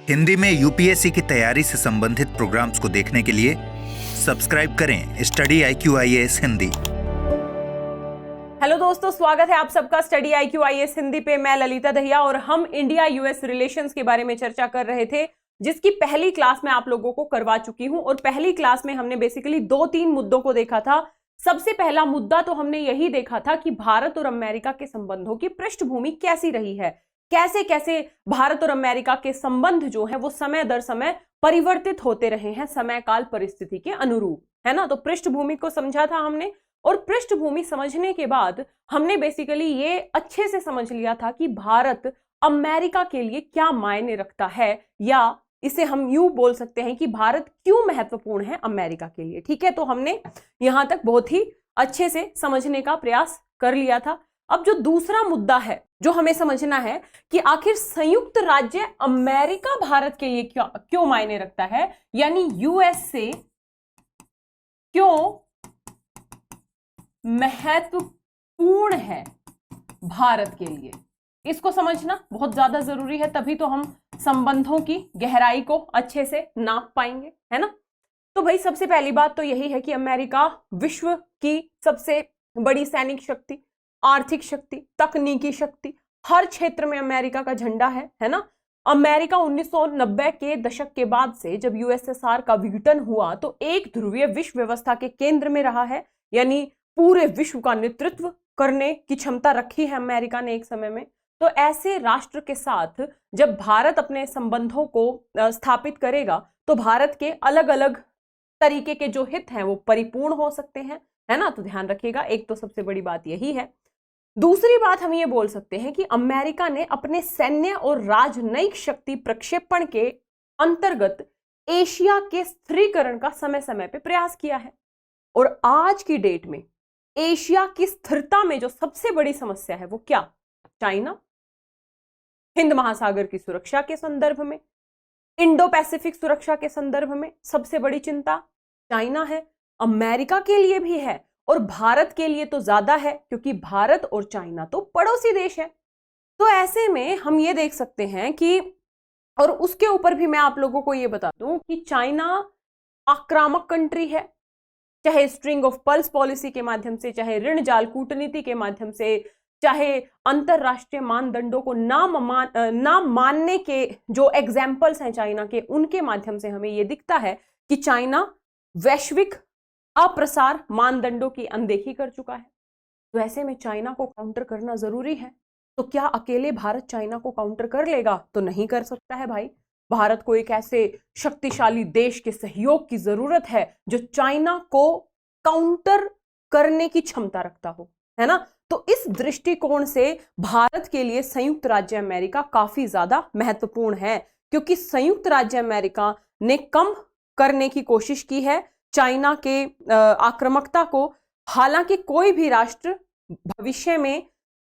हिंदी में यूपीएससी की तैयारी से संबंधित प्रोग्राम्स को देखने के लिए सब्सक्राइब करें study IQ IAS Hindi. Hello दोस्तों, स्वागत है आप सबका स्टडी IQ IAS हिंदी पे। मैं ललिता दहिया और हम इंडिया यूएस रिलेशंस के बारे में चर्चा कर रहे थे, जिसकी पहली क्लास मैं आप लोगों को करवा चुकी हूं। और पहली क्लास में हमने बेसिकली 2-3 मुद्दों को देखा था। सबसे पहला मुद्दा तो हमने यही देखा था कि भारत और अमेरिका के संबंधों की पृष्ठभूमि कैसी रही है, कैसे कैसे भारत और अमेरिका के संबंध जो है वो समय दर समय परिवर्तित होते रहे हैं समय काल परिस्थिति के अनुरूप, है ना। तो पृष्ठभूमि को समझा था हमने, और पृष्ठभूमि समझने के बाद हमने बेसिकली ये अच्छे से समझ लिया था कि भारत अमेरिका के लिए क्या मायने रखता है, या इसे हम यूं बोल सकते हैं कि भारत क्यों महत्वपूर्ण है अमेरिका के लिए। ठीक है, तो हमने यहां तक बहुत ही अच्छे से समझने का प्रयास कर लिया था। अब जो दूसरा मुद्दा है जो हमें समझना है कि आखिर संयुक्त राज्य अमेरिका भारत के लिए क्यों मायने रखता है, यानी यूएसए क्यों महत्वपूर्ण है भारत के लिए। इसको समझना बहुत ज्यादा जरूरी है, तभी तो हम संबंधों की गहराई को अच्छे से नाप पाएंगे, है ना। तो भाई सबसे पहली बात तो यही है कि अमेरिका विश्व की सबसे बड़ी सैनिक शक्ति, आर्थिक शक्ति, तकनीकी शक्ति, हर क्षेत्र में अमेरिका का झंडा है ना। अमेरिका 1990 के दशक के बाद से जब यूएसएसआर का विघटन हुआ तो एक ध्रुवीय विश्व व्यवस्था के केंद्र में रहा है, यानी पूरे विश्व का नेतृत्व करने की क्षमता रखी है अमेरिका ने एक समय में। तो ऐसे राष्ट्र के साथ जब भारत अपने संबंधों को स्थापित करेगा तो भारत के अलग अलग तरीके के जो हित हैं वो परिपूर्ण हो सकते हैं, है ना। तो ध्यान रखिएगा, एक तो सबसे बड़ी बात यही है। दूसरी बात हम ये बोल सकते हैं कि अमेरिका ने अपने सैन्य और राजनयिक शक्ति प्रक्षेपण के अंतर्गत एशिया के स्थिरीकरण का समय समय पे प्रयास किया है। और आज की डेट में एशिया की स्थिरता में जो सबसे बड़ी समस्या है वो क्या? चाइना। हिंद महासागर की सुरक्षा के संदर्भ में, इंडो पैसिफिक सुरक्षा के संदर्भ में सबसे बड़ी चिंता चाइना है। अमेरिका के लिए भी है और भारत के लिए तो ज्यादा है, क्योंकि भारत और चाइना तो पड़ोसी देश है। तो ऐसे में हम ये देख सकते हैं कि, और उसके ऊपर भी मैं आप लोगों को ये बता दूं कि चाइना आक्रामक कंट्री है, चाहे स्ट्रिंग ऑफ पर्ल्स पॉलिसी के माध्यम से, चाहे ऋण जाल कूटनीति के माध्यम से, चाहे अंतरराष्ट्रीय मानदंडों को ना मानने के जो एग्जाम्पल्स हैं चाइना के, उनके माध्यम से हमें यह दिखता है कि चाइना वैश्विक अप्रसार मानदंडों की अनदेखी कर चुका है। तो ऐसे में चाइना को काउंटर करना जरूरी है। तो क्या अकेले भारत चाइना को काउंटर कर लेगा? तो नहीं कर सकता है भाई। भारत को एक ऐसे शक्तिशाली देश के सहयोग की जरूरत है जो चाइना को काउंटर करने की क्षमता रखता हो, है ना। तो इस दृष्टिकोण से भारत के लिए संयुक्त राज्य अमेरिका काफी ज्यादा महत्वपूर्ण है, क्योंकि संयुक्त राज्य अमेरिका ने कम करने की कोशिश की है चाइना के आक्रामकता को। हालांकि कोई भी राष्ट्र भविष्य में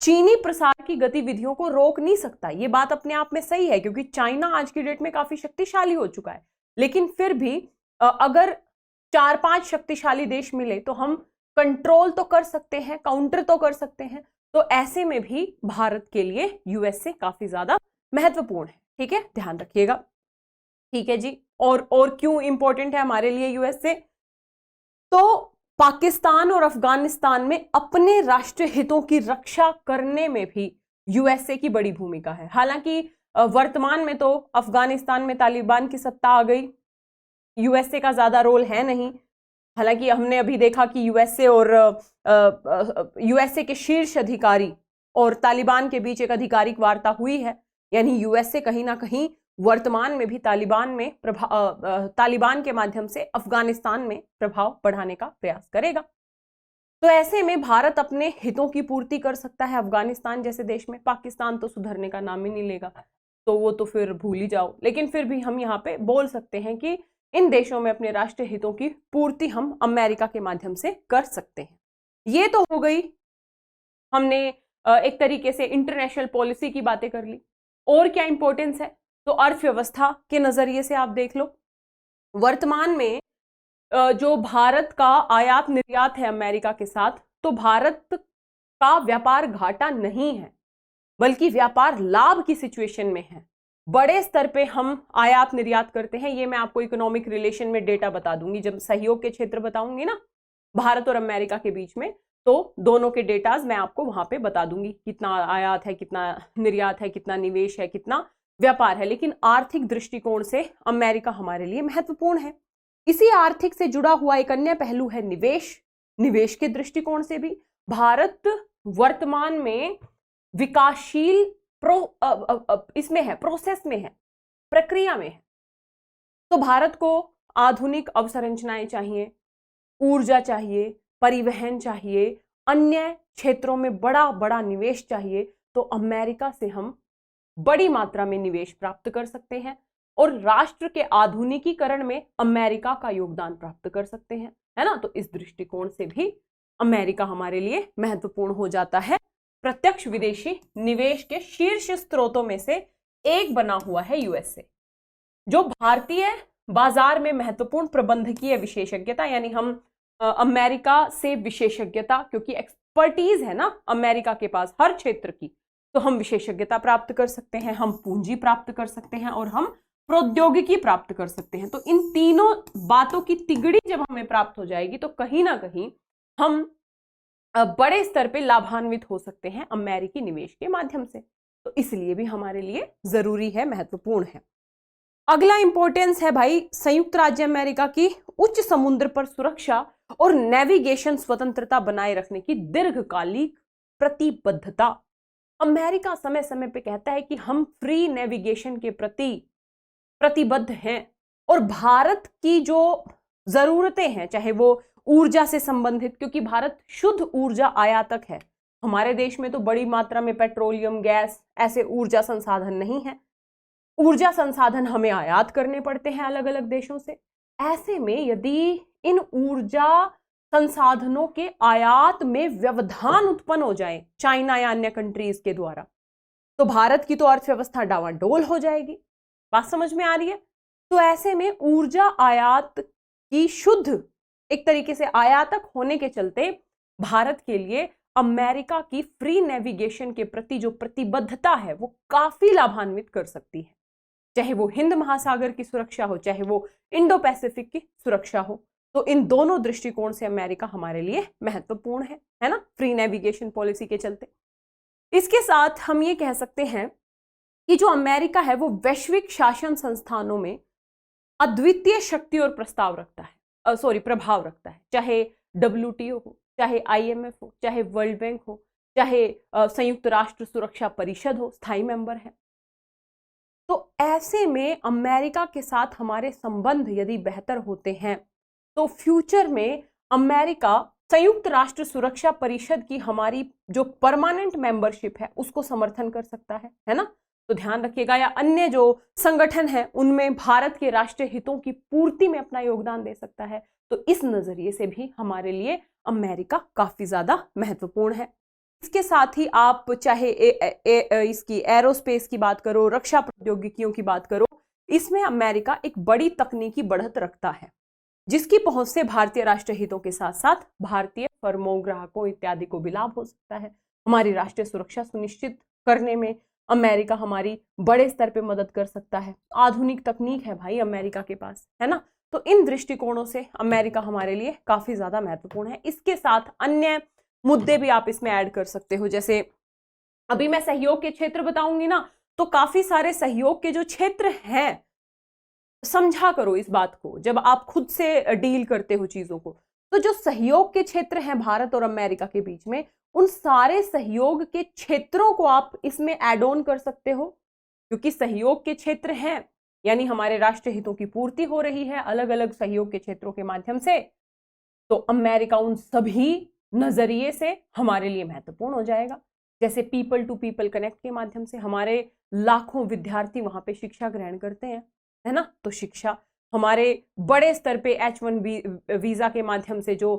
चीनी प्रसार की गतिविधियों को रोक नहीं सकता, ये बात अपने आप में सही है, क्योंकि चाइना आज की डेट में काफी शक्तिशाली हो चुका है। लेकिन फिर भी अगर 4-5 शक्तिशाली देश मिले तो हम कंट्रोल तो कर सकते हैं, काउंटर तो कर सकते हैं। तो ऐसे में भी भारत के लिए यूएसए काफी ज्यादा महत्वपूर्ण है। ठीक है, ध्यान रखिएगा। ठीक है जी। और क्यों इंपॉर्टेंट है हमारे लिए यूएसए? तो पाकिस्तान और अफगानिस्तान में अपने राष्ट्रीय हितों की रक्षा करने में भी यूएसए की बड़ी भूमिका है। हालांकि वर्तमान में तो अफगानिस्तान में तालिबान की सत्ता आ गई, यूएसए का ज्यादा रोल है नहीं। हालांकि हमने अभी देखा कि यूएसए और यूएसए के शीर्ष अधिकारी और तालिबान के बीच एक आधिकारिक वार्ता हुई है, यानी यूएसए कहीं ना कहीं वर्तमान में भी तालिबान के माध्यम से अफगानिस्तान में प्रभाव बढ़ाने का प्रयास करेगा। तो ऐसे में भारत अपने हितों की पूर्ति कर सकता है अफगानिस्तान जैसे देश में। पाकिस्तान तो सुधरने का नाम ही नहीं लेगा, तो वो तो फिर भूल ही जाओ। लेकिन फिर भी हम यहाँ पे बोल सकते हैं कि इन देशों में अपने राष्ट्रीय हितों की पूर्ति हम अमेरिका के माध्यम से कर सकते हैं। ये तो हो गई, हमने एक तरीके से इंटरनेशनल पॉलिसी की बातें कर ली। और क्या इंपॉर्टेंस है? तो अर्थव्यवस्था के नजरिए से आप देख लो, वर्तमान में जो भारत का आयात निर्यात है अमेरिका के साथ, तो भारत का व्यापार घाटा नहीं है, बल्कि व्यापार लाभ की सिचुएशन में है। बड़े स्तर पे हम आयात निर्यात करते हैं। ये मैं आपको इकोनॉमिक रिलेशन में डेटा बता दूंगी, जब सहयोग के क्षेत्र बताऊंगी ना भारत और अमेरिका के बीच में, तो दोनों के डेटाज मैं आपको वहां पे बता दूंगी, कितना आयात है, कितना निर्यात है, कितना निवेश है, कितना व्यापार है। लेकिन आर्थिक दृष्टिकोण से अमेरिका हमारे लिए महत्वपूर्ण है। इसी आर्थिक से जुड़ा हुआ एक अन्य पहलू है निवेश। निवेश के दृष्टिकोण से भी भारत वर्तमान में विकासशील इसमें है, प्रोसेस में है, प्रक्रिया में है। तो भारत को आधुनिक अवसंरचनाएं चाहिए, ऊर्जा चाहिए, परिवहन चाहिए, अन्य क्षेत्रों में बड़ा बड़ा निवेश चाहिए। तो अमेरिका से हम बड़ी मात्रा में निवेश प्राप्त कर सकते हैं और राष्ट्र के आधुनिकीकरण में अमेरिका का योगदान प्राप्त कर सकते हैं, है ना। तो इस दृष्टिकोण से भी अमेरिका हमारे लिए महत्वपूर्ण हो जाता है। प्रत्यक्ष विदेशी निवेश के शीर्ष स्रोतों में से एक बना हुआ है यूएसए, जो भारतीय बाजार में महत्वपूर्ण प्रबंधकीय विशेषज्ञता, यानी हम अमेरिका से विशेषज्ञता, क्योंकि एक्सपर्टीज है ना अमेरिका के पास हर क्षेत्र की, तो हम विशेषज्ञता प्राप्त कर सकते हैं, हम पूंजी प्राप्त कर सकते हैं और हम प्रौद्योगिकी प्राप्त कर सकते हैं। तो इन तीनों बातों की तिगड़ी जब हमें प्राप्त हो जाएगी तो कहीं ना कहीं हम बड़े स्तर पे लाभान्वित हो सकते हैं अमेरिकी निवेश के माध्यम से। तो इसलिए भी हमारे लिए जरूरी है, महत्वपूर्ण है। अगला इंपॉर्टेंस है भाई संयुक्त राज्य अमेरिका की उच्च समुद्र पर सुरक्षा और नेविगेशन स्वतंत्रता बनाए रखने की दीर्घकालिक प्रतिबद्धता। अमेरिका समय समय पे कहता है कि हम फ्री नेविगेशन के प्रति प्रतिबद्ध हैं और भारत की जो जरूरतें हैं, चाहे वो ऊर्जा से संबंधित, क्योंकि भारत शुद्ध ऊर्जा आयातक है, हमारे देश में तो बड़ी मात्रा में पेट्रोलियम, गैस, ऐसे ऊर्जा संसाधन नहीं है। ऊर्जा संसाधन हमें आयात करने पड़ते हैं अलग अलग देशों से। ऐसे में यदि इन ऊर्जा संसाधनों के आयात में व्यवधान उत्पन्न हो जाए चाइना या अन्य कंट्रीज के द्वारा, तो भारत की तो अर्थव्यवस्था डावाडोल हो जाएगी। बात समझ में आ रही है? तो ऐसे में ऊर्जा आयात की शुद्ध एक तरीके से आयातक होने के चलते भारत के लिए अमेरिका की फ्री नेविगेशन के प्रति जो प्रतिबद्धता है वो काफी लाभान्वित कर सकती है, चाहे वो हिंद महासागर की सुरक्षा हो, चाहे वो इंडो पैसिफिक की सुरक्षा हो। तो इन दोनों दृष्टिकोण से अमेरिका हमारे लिए महत्वपूर्ण है ना, फ्री नेविगेशन पॉलिसी के चलते। इसके साथ हम ये कह सकते हैं कि जो अमेरिका है वो वैश्विक शासन संस्थानों में अद्वितीय शक्ति और प्रभाव रखता है, चाहे WTO हो, चाहे IMF हो, चाहे वर्ल्ड बैंक हो, चाहे संयुक्त राष्ट्र सुरक्षा परिषद हो, स्थायी मेंबर है। तो ऐसे में अमेरिका के साथ हमारे संबंध यदि बेहतर होते हैं तो फ्यूचर में अमेरिका संयुक्त राष्ट्र सुरक्षा परिषद की हमारी जो परमानेंट मेंबरशिप है उसको समर्थन कर सकता है ना। तो ध्यान रखिएगा, या अन्य जो संगठन है उनमें भारत के राष्ट्रीय हितों की पूर्ति में अपना योगदान दे सकता है। तो इस नजरिए से भी हमारे लिए अमेरिका काफी ज्यादा महत्वपूर्ण है। इसके साथ ही आप चाहे इसकी एरोस्पेस की बात करो, रक्षा प्रौद्योगिकियों की बात करो, इसमें अमेरिका एक बड़ी तकनीकी बढ़त रखता है, जिसकी पहुंच से भारतीय राष्ट्रीय हितों के साथ साथ भारतीय फर्मों, ग्राहकों इत्यादि को भी लाभ हो सकता है। हमारी राष्ट्रीय सुरक्षा सुनिश्चित करने में अमेरिका हमारी बड़े स्तर पे मदद कर सकता है। आधुनिक तकनीक है भाई अमेरिका के पास, है ना। तो इन दृष्टिकोणों से अमेरिका हमारे लिए काफी ज्यादा महत्वपूर्ण है। इसके साथ अन्य मुद्दे भी आप इसमें ऐड कर सकते हो, जैसे अभी मैं सहयोग के क्षेत्र बताऊंगी ना, तो काफी सारे सहयोग के जो क्षेत्र हैं, समझा करो इस बात को जब आप खुद से डील करते हो चीजों को। तो जो सहयोग के क्षेत्र हैं भारत और अमेरिका के बीच में, उन सारे सहयोग के क्षेत्रों को आप इसमें ऐड ऑन कर सकते हो, क्योंकि सहयोग के क्षेत्र हैं यानी हमारे राष्ट्रीय हितों की पूर्ति हो रही है अलग अलग सहयोग के क्षेत्रों के माध्यम से। तो अमेरिका उन सभी नजरिए से हमारे लिए महत्वपूर्ण हो जाएगा। जैसे पीपल टू पीपल कनेक्ट के माध्यम से हमारे लाखों विद्यार्थी वहां पे शिक्षा ग्रहण करते हैं, है ना। तो शिक्षा हमारे बड़े स्तर पे H1 वीजा के माध्यम से जो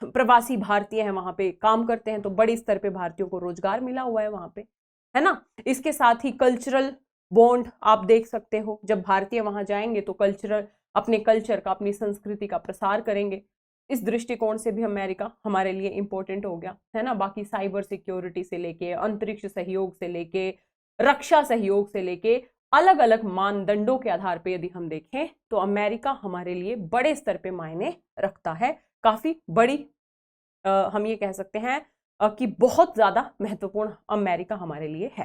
प्रवासी भारतीय हैं वहां पे काम करते हैं, तो बड़े स्तर पे भारतीयों को रोजगार मिला हुआ है वहां पे, है ना। इसके साथ ही कल्चरल बॉन्ड आप देख सकते हो, जब भारतीय वहां जाएंगे तो अपने कल्चर का, अपनी संस्कृति का प्रसार करेंगे। इस दृष्टिकोण से भी अमेरिका हमारे लिए इंपॉर्टेंट हो गया, है ना। बाकी साइबर सिक्योरिटी से लेके, अंतरिक्ष सहयोग से लेके, रक्षा सहयोग से लेके अलग अलग मानदंडों के आधार पे यदि हम देखें तो अमेरिका हमारे लिए बड़े स्तर पे मायने रखता है, काफी बड़ी हम ये कह सकते हैं कि बहुत ज्यादा महत्वपूर्ण अमेरिका हमारे लिए है।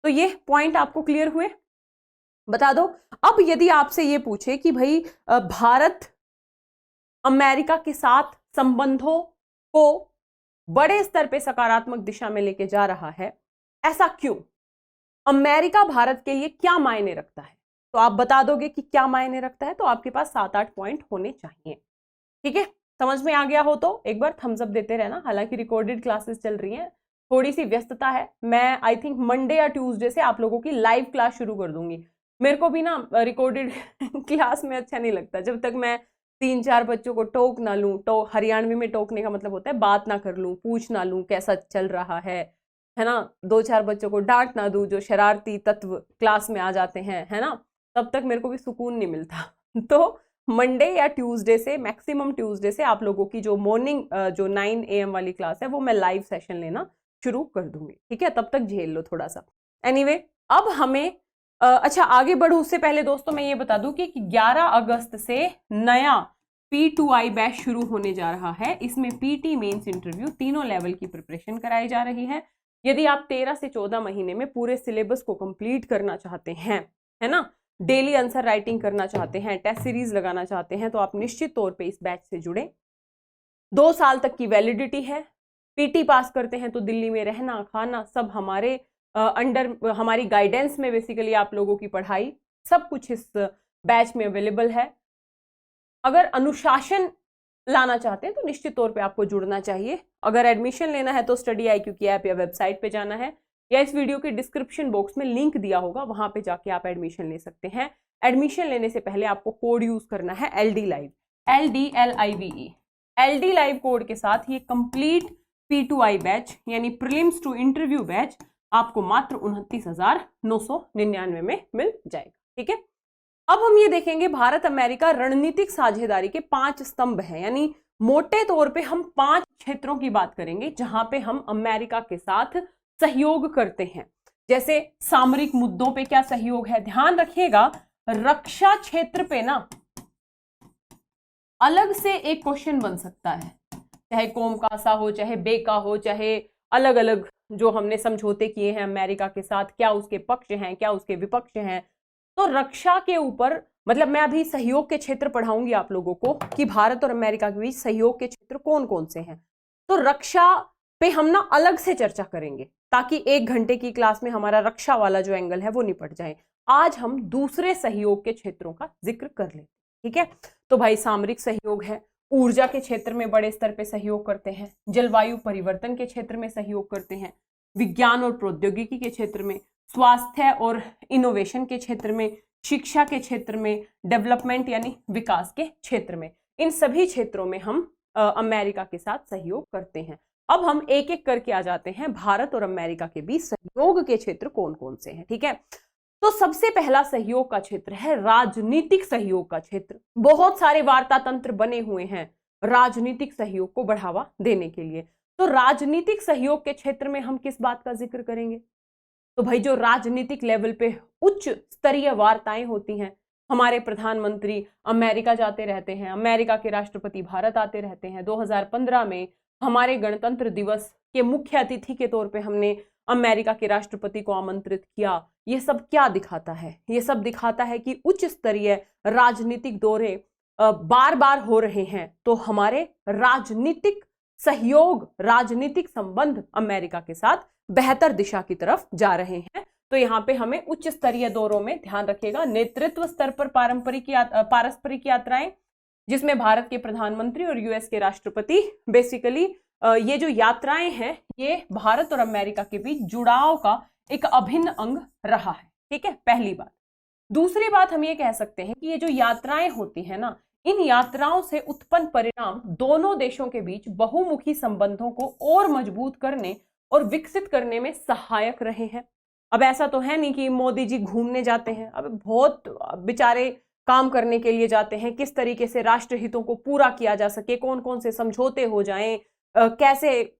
तो ये पॉइंट आपको क्लियर हुए, बता दो। अब यदि आपसे ये पूछे कि भाई भारत अमेरिका के साथ संबंधों को बड़े स्तर पे सकारात्मक दिशा में लेके जा रहा है, ऐसा क्यों? अमेरिका भारत के लिए क्या मायने रखता है? तो आप बता दोगे कि क्या मायने रखता है, तो आपके पास 7-8 पॉइंट होने चाहिए। ठीक है, समझ में आ गया हो तो एक बार थम्स अप देते रहना। हालांकि रिकॉर्डेड क्लासेस चल रही हैं, थोड़ी सी व्यस्तता है। मैं आई थिंक मंडे या ट्यूसडे से आप लोगों की लाइव क्लास शुरू कर दूंगी। मेरे को भी ना रिकॉर्डेड क्लास में अच्छा नहीं लगता जब तक मैं 3-4 बच्चों को टोक ना लूं। तो हरियाणवी में टोकने का मतलब होता है बात ना कर लूं, पूछ ना लूं कैसा चल रहा है ना, 2-4 बच्चों को डांट ना दूं जो शरारती तत्व क्लास में आ जाते हैं, है ना, तब तक मेरे को भी सुकून नहीं मिलता। तो मंडे या ट्यूसडे से, मैक्सिमम ट्यूसडे से आप लोगों की जो मॉर्निंग जो 9 AM वाली क्लास है वो मैं लाइव सेशन लेना शुरू कर दूंगी। ठीक है, तब तक झेल लो थोड़ा सा। एनीवे, अब हमें अच्छा आगे बढ़ूं उससे पहले दोस्तों मैं ये बता दूं कि 11 अगस्त से नया P2I बैच शुरू होने जा रहा है। इसमें PT, मेंस, इंटरव्यू तीनों लेवल की प्रिपरेशन कराई जा रही है। यदि आप 13 से 14 महीने में पूरे सिलेबस को कंप्लीट करना चाहते हैं, है ना, डेली आंसर राइटिंग करना चाहते हैं, टेस्ट सीरीज लगाना चाहते हैं, तो आप निश्चित तौर पे इस बैच से जुड़े। 2 साल तक की वैलिडिटी है। PT पास करते हैं तो दिल्ली में रहना खाना सब हमारे अंडर, हमारी गाइडेंस में बेसिकली आप लोगों की पढ़ाई सब कुछ इस बैच में अवेलेबल है। अगर अनुशासन लाना चाहते हैं तो निश्चित तौर पे आपको जुड़ना चाहिए। अगर एडमिशन लेना है तो स्टडी IQ की ऐप या वेबसाइट पे जाना है, या इस वीडियो के डिस्क्रिप्शन बॉक्स में लिंक दिया होगा, वहां पे जाके आप एडमिशन ले सकते हैं। एडमिशन लेने से पहले आपको कोड यूज करना है LD Live, LDLIVE। LD Live code के साथ ये कंप्लीट P2I बैच यानी प्रीलिम्स टू इंटरव्यू बैच आपको मात्र 29,999 में मिल जाएगा। ठीक है, अब हम ये देखेंगे भारत अमेरिका रणनीतिक साझेदारी के 5 स्तंभ हैं, यानी मोटे तौर पे हम 5 क्षेत्रों की बात करेंगे जहां पे हम अमेरिका के साथ सहयोग करते हैं। जैसे सामरिक मुद्दों पे क्या सहयोग है, ध्यान रखिएगा रक्षा क्षेत्र पे ना अलग से एक क्वेश्चन बन सकता है, चाहे कोमकासा हो, चाहे बेका हो, चाहे अलग अलग जो हमने समझौते किए हैं अमेरिका के साथ, क्या उसके पक्ष हैं क्या उसके विपक्ष हैं। तो रक्षा के ऊपर, मतलब मैं अभी सहयोग के क्षेत्र पढ़ाऊंगी आप लोगों को कि भारत और अमेरिका के बीच सहयोग के क्षेत्र कौन कौन से हैं। तो रक्षा पे हम ना अलग से चर्चा करेंगे ताकि 1 घंटे की क्लास में हमारा रक्षा वाला जो एंगल है वो निपट जाए। आज हम दूसरे सहयोग के क्षेत्रों का जिक्र कर लें। ठीक है, तो भाई सामरिक सहयोग है, ऊर्जा के क्षेत्र में बड़े स्तर पे सहयोग करते हैं, जलवायु परिवर्तन के क्षेत्र में सहयोग करते हैं, विज्ञान और प्रौद्योगिकी के क्षेत्र में, स्वास्थ्य और इनोवेशन के क्षेत्र में, शिक्षा के क्षेत्र में, डेवलपमेंट यानी विकास के क्षेत्र में, इन सभी क्षेत्रों में हम अमेरिका के साथ सहयोग करते हैं। अब हम एक एक करके आ जाते हैं भारत और अमेरिका के बीच सहयोग के क्षेत्र कौन कौन से हैं। ठीक है, तो सबसे पहला सहयोग का क्षेत्र है राजनीतिक सहयोग का क्षेत्र। बहुत सारे वार्ता तंत्र बने हुए हैं राजनीतिक सहयोग को बढ़ावा देने के लिए। तो राजनीतिक सहयोग के क्षेत्र में हम किस बात का जिक्र करेंगे? तो भाई जो राजनीतिक लेवल पे उच्च स्तरीय वार्ताएं होती हैं, हमारे प्रधानमंत्री अमेरिका जाते रहते हैं, अमेरिका के राष्ट्रपति भारत आते रहते हैं। 2015 में हमारे गणतंत्र दिवस के मुख्य अतिथि के तौर पे हमने अमेरिका के राष्ट्रपति को आमंत्रित किया। ये सब क्या दिखाता है? ये सब दिखाता है कि उच्च स्तरीय राजनीतिक दौरे बार बार हो रहे हैं, तो हमारे राजनीतिक सहयोग, राजनीतिक संबंध अमेरिका के साथ बेहतर दिशा की तरफ जा रहे हैं। तो यहाँ पे हमें उच्च स्तरीय दौरों में ध्यान रखिएगा, नेतृत्व स्तर पर पारस्परिक यात्राएं जिसमें भारत के प्रधानमंत्री और US के राष्ट्रपति बेसिकली ये जो यात्राएं हैं ये भारत और अमेरिका के बीच जुड़ाव का एक अभिन्न अंग रहा है। ठीक है, पहली बात। दूसरी बात हम ये कह सकते हैं कि ये जो यात्राएं होती हैं ना, इन यात्राओं से उत्पन्न परिणाम दोनों देशों के बीच बहुमुखी संबंधों को और मजबूत करने और विकसित करने में सहायक रहे हैं। अब ऐसा तो है नहीं कि मोदी जी घूमने जाते हैं, अब बहुत बेचारे काम करने के लिए जाते हैं, किस तरीके से राष्ट्र हितों को पूरा किया जा सके, कौन कौन से समझौते हो जाएं, कैसे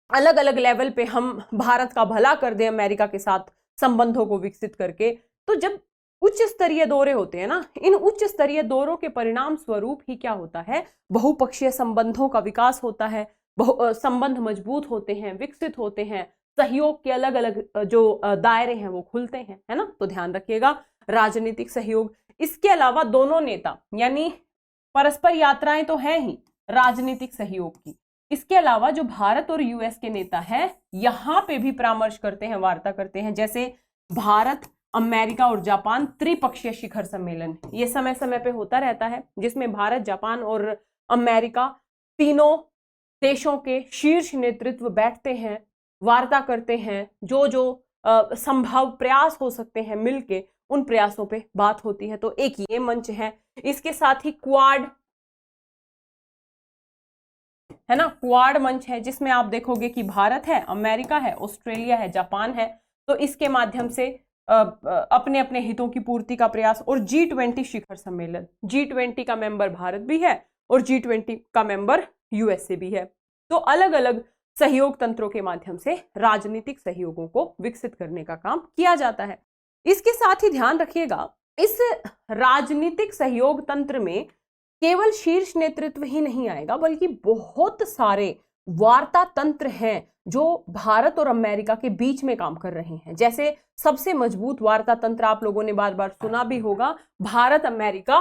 अलग अलग लेवल पे हम भारत का भला कर दें अमेरिका के साथ संबंधों को विकसित करके। तो जब उच्च स्तरीय दौरे होते हैं ना, इन उच्च स्तरीय दौरों के परिणाम स्वरूप ही क्या होता है, बहुपक्षीय संबंधों का विकास होता है, संबंध मजबूत होते हैं, विकसित होते हैं, सहयोग के अलग अलग जो दायरे हैं वो खुलते हैं, है ना। तो ध्यान रखिएगा राजनीतिक सहयोग। इसके अलावा दोनों नेता यानी परस्पर यात्राएं तो हैं ही राजनीतिक सहयोग की, इसके अलावा जो भारत और यूएस के नेता हैं यहां पे भी परामर्श करते हैं, वार्ता करते हैं। जैसे भारत, अमेरिका और जापान त्रिपक्षीय शिखर सम्मेलन, ये समय समय पे होता रहता है, जिसमें भारत, जापान और अमेरिका तीनों देशों के शीर्ष नेतृत्व बैठते हैं, वार्ता करते हैं, जो जो संभव प्रयास हो सकते हैं मिलके उन प्रयासों पे बात होती है। तो एक ये मंच है। इसके साथ ही क्वाड है ना, क्वाड मंच है, जिसमें आप देखोगे कि भारत है, अमेरिका है, ऑस्ट्रेलिया है, जापान है। तो इसके माध्यम से अपने अपने हितों की पूर्ति का प्रयास। और G20 शिखर सम्मेलन, G20 का मेंबर भारत भी है और G20 का मेंबर यूएसए भी है। तो अलग अलग सहयोग तंत्रों के माध्यम से राजनीतिक सहयोगों को विकसित करने का काम किया जाता है। इसके साथ ही ध्यान रखिएगा, इस राजनीतिक सहयोग तंत्र में केवल शीर्ष नेतृत्व ही नहीं आएगा, बल्कि बहुत सारे वार्ता तंत्र हैं जो भारत और अमेरिका के बीच में काम कर रहे हैं। जैसे सबसे मजबूत वार्ता तंत्र आप लोगों ने बार बार सुना भी होगा, भारत अमेरिका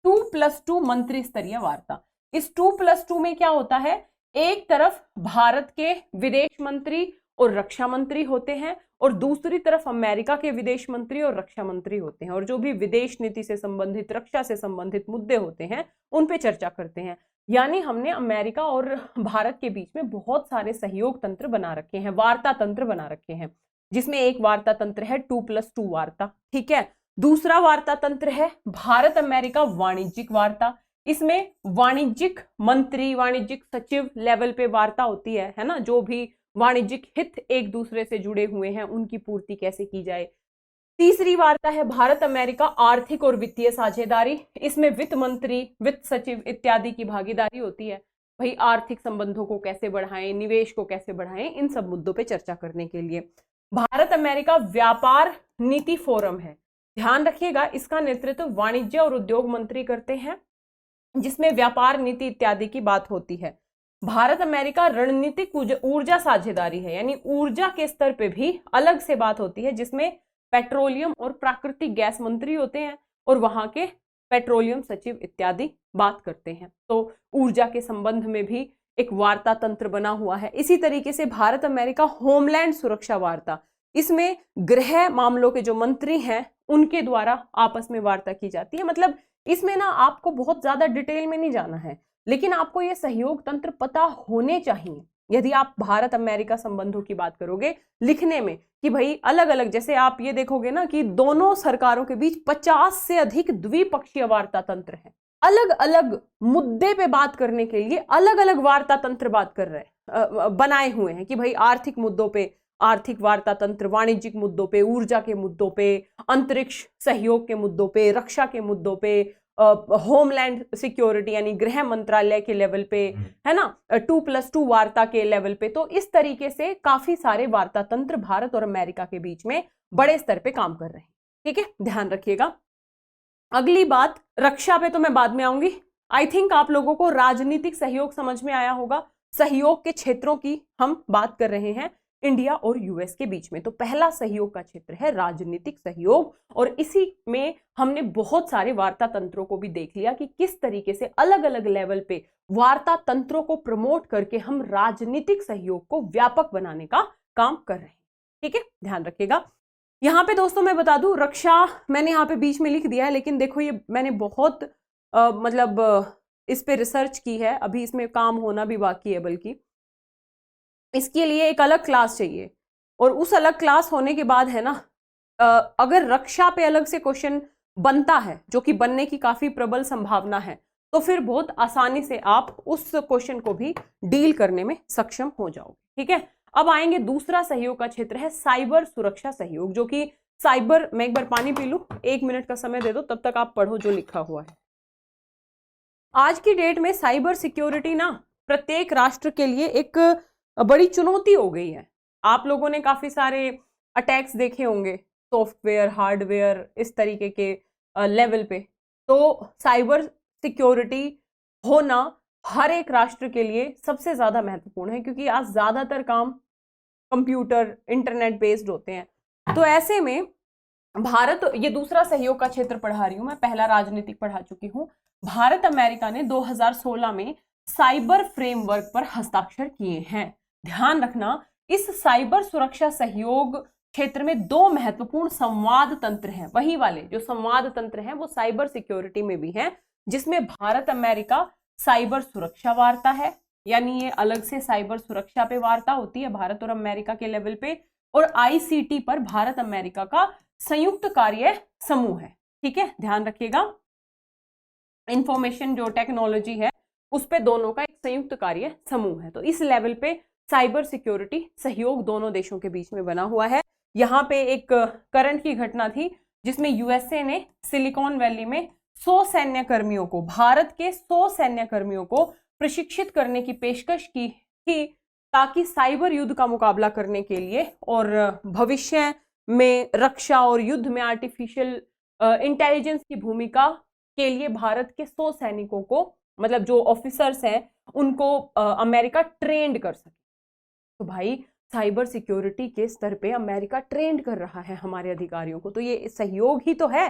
2+2 मंत्री स्तरीय वार्ता। इस 2+2 में क्या होता है, एक तरफ भारत के विदेश मंत्री और रक्षा मंत्री होते हैं और दूसरी तरफ अमेरिका के विदेश मंत्री और रक्षा मंत्री होते हैं, और जो भी विदेश नीति से संबंधित, रक्षा से संबंधित मुद्दे होते हैं उन पे चर्चा करते हैं। यानी हमने अमेरिका और भारत के बीच में बहुत सारे सहयोग तंत्र बना रखे हैं, वार्ता तंत्र बना रखे हैं, जिसमें एक वार्ता तंत्र है 2+2 वार्ता, ठीक है। दूसरा वार्ता तंत्र है भारत अमेरिका वाणिज्यिक वार्ता। इसमें वाणिज्यिक मंत्री, वाणिज्यिक सचिव लेवल पे वार्ता होती है ना, जो भी वाणिज्यिक हित एक दूसरे से जुड़े हुए हैं उनकी पूर्ति कैसे की जाए। तीसरी वार्ता है भारत अमेरिका आर्थिक और वित्तीय साझेदारी। इसमें वित्त मंत्री, वित्त सचिव इत्यादि की भागीदारी होती है। भाई आर्थिक संबंधों को कैसे बढ़ाएं, निवेश को कैसे बढ़ाएं, इन सब मुद्दों पे चर्चा करने के लिए। भारत अमेरिका व्यापार नीति फोरम है, ध्यान रखिएगा इसका नेतृत्व वाणिज्य और उद्योग मंत्री करते हैं, जिसमें व्यापार नीति इत्यादि की बात होती है। भारत अमेरिका रणनीतिक ऊर्जा साझेदारी है, यानी ऊर्जा के स्तर पे भी अलग से बात होती है, जिसमें पेट्रोलियम और प्राकृतिक गैस मंत्री होते हैं और वहां के पेट्रोलियम सचिव इत्यादि बात करते हैं। तो ऊर्जा के संबंध में भी एक वार्ता तंत्र बना हुआ है। इसी तरीके से भारत अमेरिका होमलैंड सुरक्षा वार्ता, इसमें गृह मामलों के जो मंत्री हैं उनके द्वारा आपस में वार्ता की जाती है। मतलब इसमें ना आपको बहुत ज्यादा डिटेल में नहीं जाना है, लेकिन आपको ये सहयोग तंत्र पता होने चाहिए। यदि आप भारत अमेरिका संबंधों की बात करोगे लिखने में कि भाई अलग अलग, जैसे आप ये देखोगे ना कि दोनों सरकारों के बीच 50 से अधिक द्विपक्षीय वार्ता तंत्र हैं। अलग अलग मुद्दे पे बात करने के लिए अलग अलग वार्ता तंत्र बात कर रहे हैं, बनाए हुए हैं कि भाई आर्थिक मुद्दों पे आर्थिक वार्ता तंत्र, वाणिज्यिक मुद्दों पे, ऊर्जा के मुद्दों पे, अंतरिक्ष सहयोग के मुद्दों पे, रक्षा के मुद्दों पे, होमलैंड सिक्योरिटी यानी गृह मंत्रालय के लेवल पे, है ना, 2+2 वार्ता के लेवल पे। तो इस तरीके से काफी सारे वार्ता तंत्र भारत और अमेरिका के बीच में बड़े स्तर पे काम कर रहे हैं, ठीक है, ध्यान रखिएगा। अगली बात रक्षा पे तो मैं बाद में आऊंगी। आई थिंक आप लोगों को राजनीतिक सहयोग समझ में आया होगा। सहयोग के क्षेत्रों की हम बात कर रहे हैं इंडिया और यूएस के बीच में। तो पहला सहयोग का क्षेत्र है राजनीतिक सहयोग, और इसी में हमने बहुत सारे वार्ता तंत्रों को भी देख लिया कि किस तरीके से अलग अलग लेवल पे वार्ता तंत्रों को प्रमोट करके हम राजनीतिक सहयोग को व्यापक बनाने का काम कर रहे हैं, ठीक है, ध्यान रखिएगा। यहाँ पे दोस्तों मैं बता दूं, रक्षा मैंने यहाँ पे बीच में लिख दिया है, लेकिन देखो ये मैंने बहुत इस पे रिसर्च की है, अभी इसमें काम होना भी बाकी है, बल्कि इसके लिए एक अलग क्लास चाहिए। और उस अलग क्लास होने के बाद है ना, अगर रक्षा पे अलग से क्वेश्चन बनता है, जो कि बनने की काफी प्रबल संभावना है, तो फिर बहुत आसानी से आप उस क्वेश्चन को भी डील करने में सक्षम हो जाओगे, ठीक है। अब आएंगे दूसरा सहयोग का क्षेत्र है साइबर सुरक्षा सहयोग, जो कि साइबर, मैं एक बार पानी पी लूं, 1 मिनट का समय दे दो, तब तक आप पढ़ो जो लिखा हुआ है। आज की डेट में साइबर सिक्योरिटी ना प्रत्येक राष्ट्र के लिए एक बड़ी चुनौती हो गई है। आप लोगों ने काफी सारे अटैक्स देखे होंगे, सॉफ्टवेयर, हार्डवेयर, इस तरीके के लेवल पे। तो साइबर सिक्योरिटी होना हर एक राष्ट्र के लिए सबसे ज्यादा महत्वपूर्ण है, क्योंकि आज ज्यादातर काम कंप्यूटर, इंटरनेट बेस्ड होते हैं। तो ऐसे में भारत, ये दूसरा सहयोग का क्षेत्र पढ़ा रही हूं मैं, पहला राजनीतिक पढ़ा चुकी हूं। भारत अमेरिका ने 2016 में साइबर फ्रेमवर्क पर हस्ताक्षर किए हैं। ध्यान रखना, इस साइबर सुरक्षा सहयोग क्षेत्र में दो महत्वपूर्ण संवाद तंत्र हैं। वही वाले जो संवाद तंत्र हैं वो साइबर सिक्योरिटी में भी हैं, जिसमें भारत अमेरिका साइबर सुरक्षा वार्ता है, यानी ये अलग से साइबर सुरक्षा पे वार्ता होती है भारत और अमेरिका के लेवल पे, और आईसीटी पर भारत अमेरिका का संयुक्त कार्य समूह है। ठीक है, ध्यान रखिएगा, इंफॉर्मेशन जो टेक्नोलॉजी है उस पे दोनों का एक संयुक्त कार्य समूह है। तो इस लेवल पे साइबर सिक्योरिटी सहयोग दोनों देशों के बीच में बना हुआ है। यहाँ पे एक करंट की घटना थी जिसमें यूएसए ने सिलिकॉन वैली में 100 सैन्य कर्मियों को, भारत के 100 सैन्य कर्मियों को प्रशिक्षित करने की पेशकश की थी, ताकि साइबर युद्ध का मुकाबला करने के लिए और भविष्य में रक्षा और युद्ध में आर्टिफिशियल इंटेलिजेंस की भूमिका के लिए भारत के 100 सैनिकों को, मतलब जो ऑफिसर्स हैं उनको अमेरिका ट्रेंड कर सके। तो भाई साइबर सिक्योरिटी के स्तर पे अमेरिका ट्रेंड कर रहा है हमारे अधिकारियों को, तो ये सहयोग ही तो है,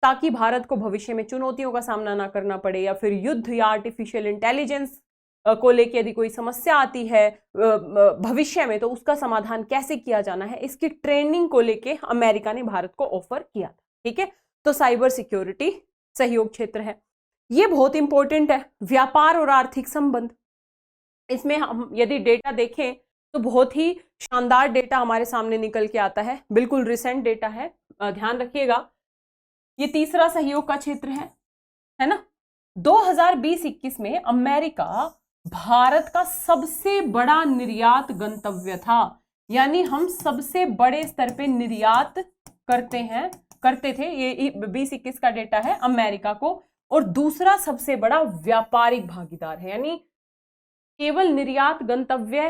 ताकि भारत को भविष्य में चुनौतियों का सामना ना करना पड़े, या फिर युद्ध या आर्टिफिशियल इंटेलिजेंस को लेकर यदि कोई समस्या आती है भविष्य में, तो उसका समाधान कैसे किया जाना है, इसकी ट्रेनिंग को लेके अमेरिका ने भारत को ऑफर किया था। ठीक है, तो साइबर सिक्योरिटी सहयोग क्षेत्र है, ये बहुत इंपॉर्टेंट है। व्यापार और आर्थिक संबंध, इसमें हम यदि डेटा देखें तो बहुत ही शानदार डेटा हमारे सामने निकल के आता है, बिल्कुल रिसेंट डेटा है, ध्यान रखिएगा। ये तीसरा सहयोग का क्षेत्र है ना। 2020-21 में अमेरिका भारत का सबसे बड़ा निर्यात गंतव्य था, यानी हम सबसे बड़े स्तर पे निर्यात करते थे, ये 20-21 का डेटा है अमेरिका को, और दूसरा सबसे बड़ा व्यापारिक भागीदार है, यानी केवल निर्यात गंतव्य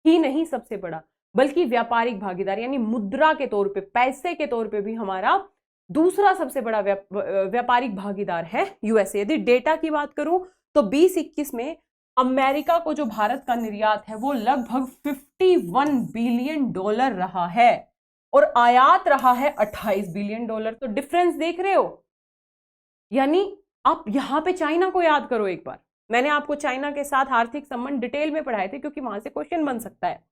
ही नहीं सबसे बड़ा, बल्कि व्यापारिक भागीदार, यानी मुद्रा के तौर पे, पैसे के तौर पे भी हमारा दूसरा सबसे बड़ा व्यापारिक भागीदार है यूएसए। यदि डेटा की बात करूं तो 20-21 में अमेरिका को जो भारत का निर्यात है वो लगभग $51 बिलियन रहा है, और आयात रहा है $28 बिलियन। तो डिफरेंस देख रहे हो, यानी आप यहां पे चाइना को याद करो एक बार, मैंने आपको चाइना के साथ आर्थिक संबंध डिटेल में पढ़ाए थे, क्योंकि वहां से क्वेश्चन बन सकता है।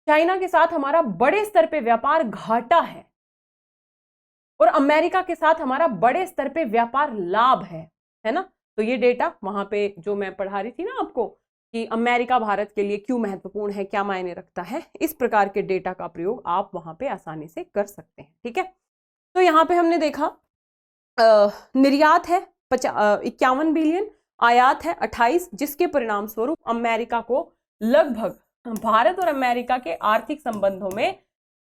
चाइना के साथ हमारा बड़े स्तर पे व्यापार घाटा है, और अमेरिका के साथ हमारा बड़े स्तर पे व्यापार लाभ है ना। तो ये डेटा वहां पे जो मैं पढ़ा रही थी ना आपको, कि अमेरिका भारत के लिए क्यों महत्वपूर्ण है, क्या मायने रखता है, इस प्रकार के डेटा का प्रयोग आप वहां पे आसानी से कर सकते हैं। ठीक है, तो यहाँ पे हमने देखा निर्यात है 51 बिलियन, आयात है 28, जिसके परिणाम स्वरूप अमेरिका को लगभग भारत और अमेरिका के आर्थिक संबंधों में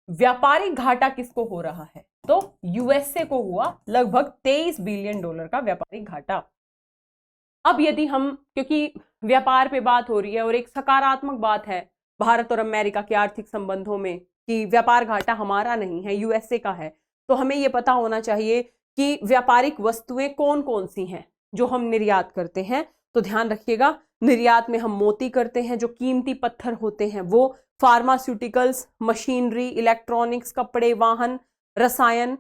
व्यापारिक घाटा किसको हो रहा है, तो यूएसए को हुआ लगभग $23 बिलियन का व्यापारिक घाटा। अब यदि हम, क्योंकि व्यापार पे बात हो रही है और एक सकारात्मक बात है भारत और अमेरिका के आर्थिक संबंधों में कि व्यापार घाटा हमारा नहीं है, यूएसए का है, तो हमें यह पता होना चाहिए कि व्यापारिक वस्तुएं कौन कौन सी हैं जो हम निर्यात करते हैं। तो ध्यान रखिएगा, निर्यात में हम मोती करते हैं, जो कीमती पत्थर होते हैं वो, फार्मास्यूटिकल्स, मशीनरी, इलेक्ट्रॉनिक्स, कपड़े, वाहन, रसायन,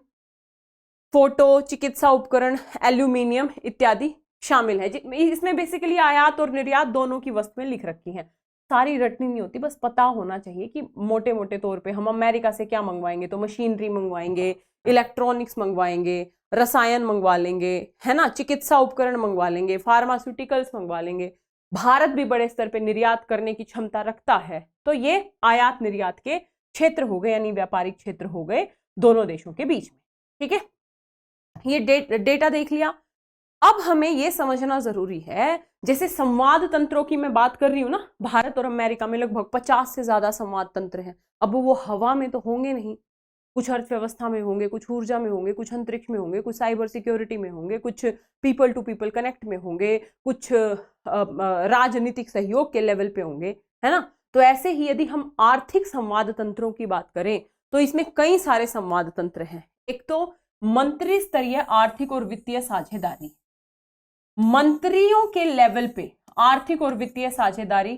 फोटो, चिकित्सा उपकरण, एल्यूमिनियम इत्यादि शामिल है। इसमें बेसिकली आयात और निर्यात दोनों की वस्तुएं लिख रखी हैं, सारी रटनी नहीं होती, बस पता होना चाहिए कि मोटे मोटे तौर पे हम अमेरिका से क्या मंगवाएंगे, तो मशीनरी मंगवाएंगे, इलेक्ट्रॉनिक्स मंगवाएंगे, रसायन मंगवा लेंगे, है ना, चिकित्सा उपकरण मंगवा लेंगे, फार्मास्यूटिकल्स मंगवा लेंगे। भारत भी बड़े स्तर पे निर्यात करने की क्षमता रखता है, तो ये आयात निर्यात के क्षेत्र हो गए, यानी व्यापारिक क्षेत्र हो गए दोनों देशों के बीच में। ठीक है, ये डेटा देख लिया। अब हमें यह समझना जरूरी है, जैसे संवाद तंत्रों की मैं बात कर रही हूं ना, भारत और अमेरिका में लगभग 50 से ज्यादा संवाद तंत्र हैं। अब वो हवा में तो होंगे नहीं, कुछ अर्थव्यवस्था में होंगे, कुछ ऊर्जा में होंगे, कुछ अंतरिक्ष में होंगे, कुछ साइबर सिक्योरिटी में होंगे, कुछ पीपल टू पीपल कनेक्ट में होंगे, कुछ राजनीतिक सहयोग के लेवल पे होंगे, है ना। तो ऐसे ही यदि हम आर्थिक संवाद तंत्रों की बात करें तो इसमें कई सारे संवाद तंत्र हैं। एक तो मंत्री स्तरीय आर्थिक और वित्तीय साझेदारी, मंत्रियों के लेवल पे आर्थिक और वित्तीय साझेदारी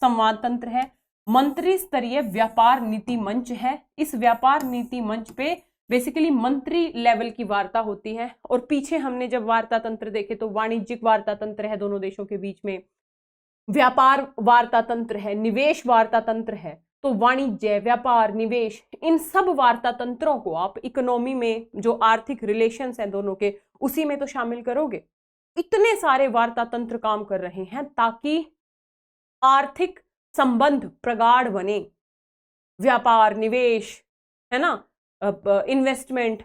संवाद तंत्र है। मंत्री स्तरीय व्यापार नीति मंच है। इस व्यापार नीति मंच पे बेसिकली मंत्री लेवल की वार्ता होती है। और पीछे हमने जब वार्ता तंत्र देखे तो वाणिज्यिक वार्ता तंत्र है दोनों देशों के बीच में, व्यापार वार्ता तंत्र है, निवेश वार्ता तंत्र है। तो वाणिज्य, व्यापार, निवेश, इन सब वार्ता तंत्रों को आप इकोनॉमी में जो आर्थिक रिलेशंस हैं दोनों के, उसी में तो शामिल करोगे। इतने सारे वार्ता तंत्र काम कर रहे हैं ताकि आर्थिक संबंध प्रगाढ़ बने, व्यापार, निवेश, है ना, इन्वेस्टमेंट,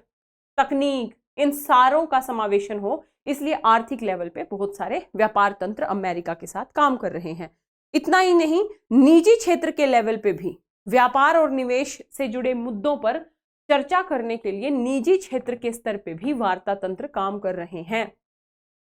तकनीक, इन सारों का समावेशन हो। इसलिए आर्थिक लेवल पे बहुत सारे व्यापार तंत्र अमेरिका के साथ काम कर रहे हैं। इतना ही नहीं, निजी क्षेत्र के लेवल पे भी व्यापार और निवेश से जुड़े मुद्दों पर चर्चा करने के लिए निजी क्षेत्र के स्तर पे भी वार्ता तंत्र काम कर रहे हैं।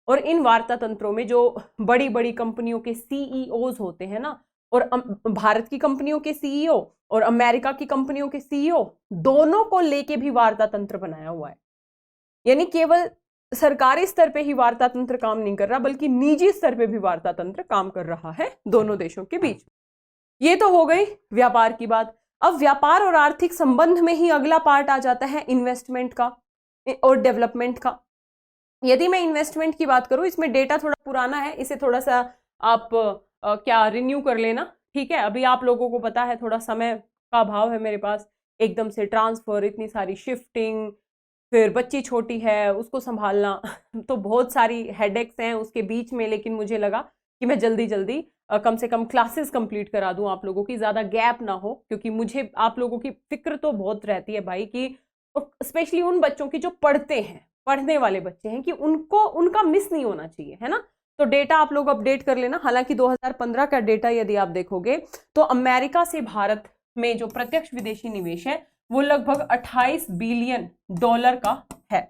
और इन वार्ता तंत्रों में जो बड़ी बड़ी कंपनियों के सीईओज होते हैं ना, और भारत की कंपनियों के सीईओ और अमेरिका की कंपनियों के सीईओ, दोनों को लेके भी वार्ता तंत्र बनाया हुआ है। यानी केवल सरकारी स्तर पे ही वार्ता तंत्र काम नहीं कर रहा, बल्कि निजी स्तर पे भी वार्ता तंत्र काम कर रहा है दोनों देशों के बीच। ये तो हो गई व्यापार की बात। अब व्यापार और आर्थिक संबंध में ही अगला पार्ट आ जाता है इन्वेस्टमेंट का और डेवलपमेंट का। यदि मैं इन्वेस्टमेंट की बात करूं, इसमें डेटा थोड़ा पुराना है, इसे थोड़ा सा आप क्या रिन्यू कर लेना, ठीक है। अभी आप लोगों को पता है थोड़ा समय का अभाव है मेरे पास, एकदम से ट्रांसफर, इतनी सारी शिफ्टिंग, फिर बच्ची छोटी है उसको संभालना तो बहुत सारी हेडेक्स हैं उसके बीच में। लेकिन मुझे लगा कि मैं जल्दी जल्दी कम से कम क्लासेस कंप्लीट करा दूं आप लोगों की, ज़्यादा गैप ना हो, क्योंकि मुझे आप लोगों की फिक्र तो बहुत रहती है भाई कि स्पेशली उन बच्चों की जो पढ़ते हैं, पढ़ने वाले बच्चे हैं, कि उनको उनका मिस नहीं होना चाहिए, है ना। तो डेटा आप लोग अपडेट कर लेना। हालांकि 2015 का डेटा यदि आप देखोगे तो अमेरिका से भारत में जो प्रत्यक्ष विदेशी निवेश है वो लगभग 28 बिलियन डॉलर का है।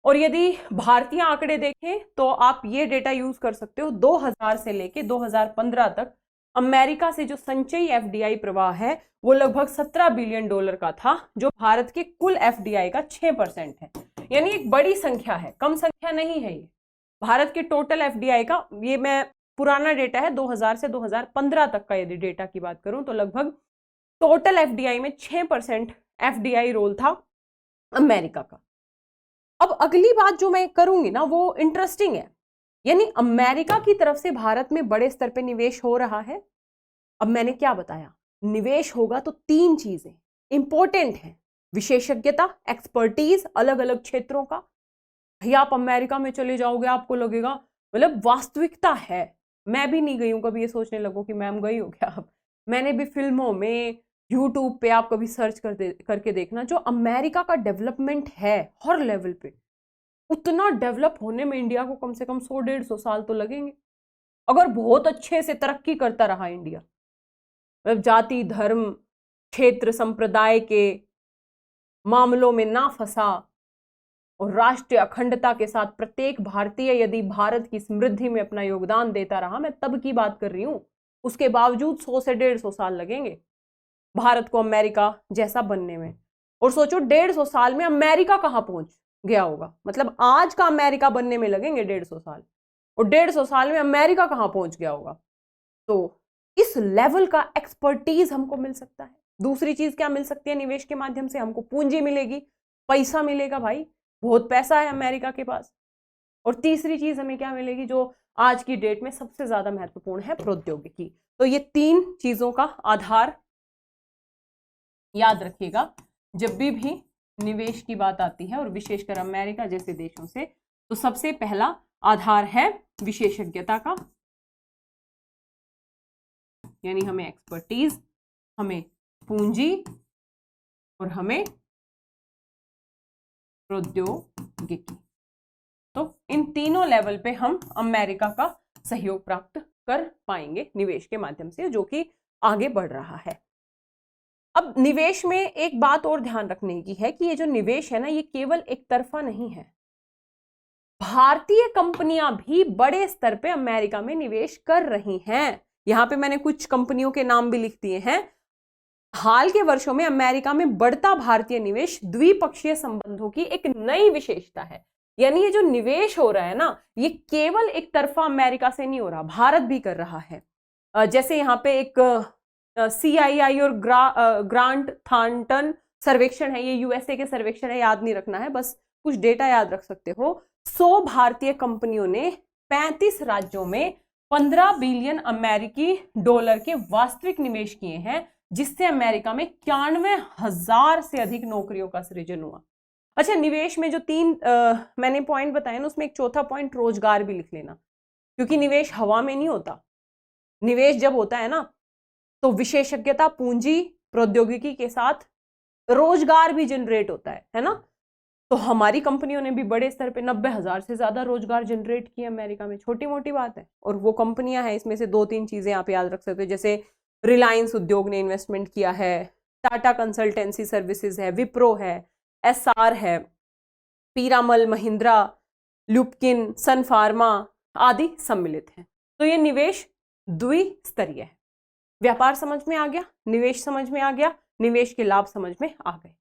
और यदि भारतीय आंकड़े देखें तो आप ये डेटा यूज कर सकते हो, 2000 से लेके 2015 तक अमेरिका से जो संचयी एफडीआई प्रवाह है वो लगभग 17 बिलियन डॉलर का था, जो भारत के कुल एफडीआई का 6% है। यानी एक बड़ी संख्या है, कम संख्या नहीं है ये। भारत के टोटल एफडीआई का, ये मैं पुराना डेटा है 2000 से 2015 तक का, यदि डेटा की बात करूं तो लगभग टोटल एफडीआई में 6% एफडीआई रोल था अमेरिका का। अब अगली बात जो मैं करूंगी ना वो इंटरेस्टिंग है। यानी अमेरिका की तरफ से भारत में बड़े स्तर पे निवेश हो रहा है। अब मैंने क्या बताया, निवेश होगा तो 3 चीजें इंपॉर्टेंट हैं, विशेषज्ञता, एक्सपर्टीज अलग अलग क्षेत्रों का। भैया आप अमेरिका में चले जाओगे आपको लगेगा, मतलब वास्तविकता है, मैं भी नहीं गई हूं कभी, ये सोचने लगो कि मैम गई हो क्या। मैंने भी फिल्मों में, यूट्यूब पे आप कभी सर्च करके देखना, जो अमेरिका का डेवलपमेंट है हर लेवल पे, उतना डेवलप होने में इंडिया को कम से कम 100-150 साल तो लगेंगे, अगर बहुत अच्छे से तरक्की करता रहा इंडिया। मतलब जाति, धर्म, क्षेत्र, संप्रदाय के मामलों में ना फंसा और राष्ट्रीय अखंडता के साथ प्रत्येक भारतीय यदि भारत की समृद्धि में अपना योगदान देता रहा, मैं तब की बात कर रही हूं, उसके बावजूद 100 से 150 साल लगेंगे भारत को अमेरिका जैसा बनने में। और सोचो 150 साल में अमेरिका कहां पहुंच गया होगा, मतलब आज का अमेरिका बनने में लगेंगे 150 साल, और 150 साल में अमेरिका कहां पहुंच गया होगा। तो इस लेवल का एक्सपर्टीज हमको मिल सकता है। दूसरी चीज क्या मिल सकती है निवेश के माध्यम से, हमको पूंजी मिलेगी, पैसा मिलेगा, भाई बहुत पैसा है अमेरिका के पास। और तीसरी चीज हमें क्या मिलेगी, जो आज की डेट में सबसे ज्यादा महत्वपूर्ण है, प्रौद्योगिकी। तो ये 3 चीजों का आधार याद रखिएगा जब भी निवेश की बात आती है, और विशेषकर अमेरिका जैसे देशों से। तो सबसे पहला आधार है विशेषज्ञता का, यानी हमें एक्सपर्टीज, हमें पूंजी और हमें प्रौद्योगिकी। तो इन तीनों लेवल पे हम अमेरिका का सहयोग प्राप्त कर पाएंगे निवेश के माध्यम से, जो कि आगे बढ़ रहा है। अब निवेश में एक बात और ध्यान रखने की है कि ये जो निवेश है ना, ये केवल एक तरफा नहीं है। भारतीय कंपनियां भी बड़े स्तर पे अमेरिका में निवेश कर रही हैं। यहां पे मैंने कुछ कंपनियों के नाम भी लिख दिए हैं। हाल के वर्षों में अमेरिका में बढ़ता भारतीय निवेश द्विपक्षीय संबंधों की एक नई विशेषता है। यानी ये जो निवेश हो रहा है ना, ये केवल एक तरफा अमेरिका से नहीं हो रहा, भारत भी कर रहा है। जैसे यहाँ पे एक CII और ग्रांट थॉर्नटन सर्वेक्षण है, ये यूएसए के सर्वेक्षण है, याद नहीं रखना है, बस कुछ डेटा याद रख सकते हो। 100 भारतीय कंपनियों ने 35 राज्यों में 15 बिलियन अमेरिकी डॉलर के वास्तविक निवेश किए हैं, जिससे अमेरिका में 91,000 से अधिक नौकरियों का सृजन हुआ। अच्छा, निवेश में जो 3 मैंने पॉइंट बताए ना, उसमें एक चौथा पॉइंट रोजगार भी लिख लेना, क्योंकि निवेश हवा में नहीं होता। निवेश जब होता है ना, तो विशेषज्ञता, पूंजी, प्रौद्योगिकी के साथ रोजगार भी जनरेट होता है ना। तो हमारी कंपनियों ने भी बड़े स्तर पे 90,000 से ज्यादा रोजगार जनरेट किए अमेरिका में, छोटी मोटी बात है। और वो कंपनियां हैं, इसमें से 2-3 चीजें आप याद रख सकते हो, जैसे रिलायंस उद्योग ने इन्वेस्टमेंट किया है, टाटा कंसल्टेंसी सर्विसेज है, विप्रो है, SR है, पीरामल, महिंद्रा, ल्यूपकिन, सन फार्मा आदि सम्मिलित हैं। तो ये निवेश द्विस्तरीय है। व्यापार समझ में आ गया, निवेश समझ में आ गया, निवेश के लाभ समझ में आ गए।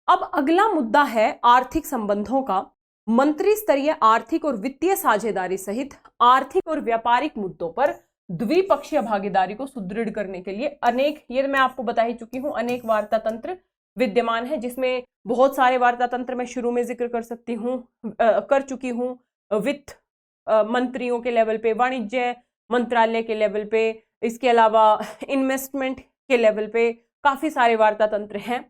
अब अगला मुद्दा है आर्थिक संबंधों का। मंत्री स्तरीय आर्थिक और वित्तीय साझेदारी सहित आर्थिक और व्यापारिक मुद्दों पर द्विपक्षीय भागीदारी को सुदृढ़ करने के लिए अनेक, ये मैं आपको बता ही चुकी हूं, अनेक वार्ता तंत्र विद्यमान है, जिसमें बहुत सारे वार्ता तंत्र मैं शुरू में जिक्र कर चुकी हूं। वित्त मंत्रियों के लेवल पे, वाणिज्य मंत्रालय के लेवल पे, इसके अलावा इन्वेस्टमेंट के लेवल पे काफी सारे वार्ता तंत्र हैं।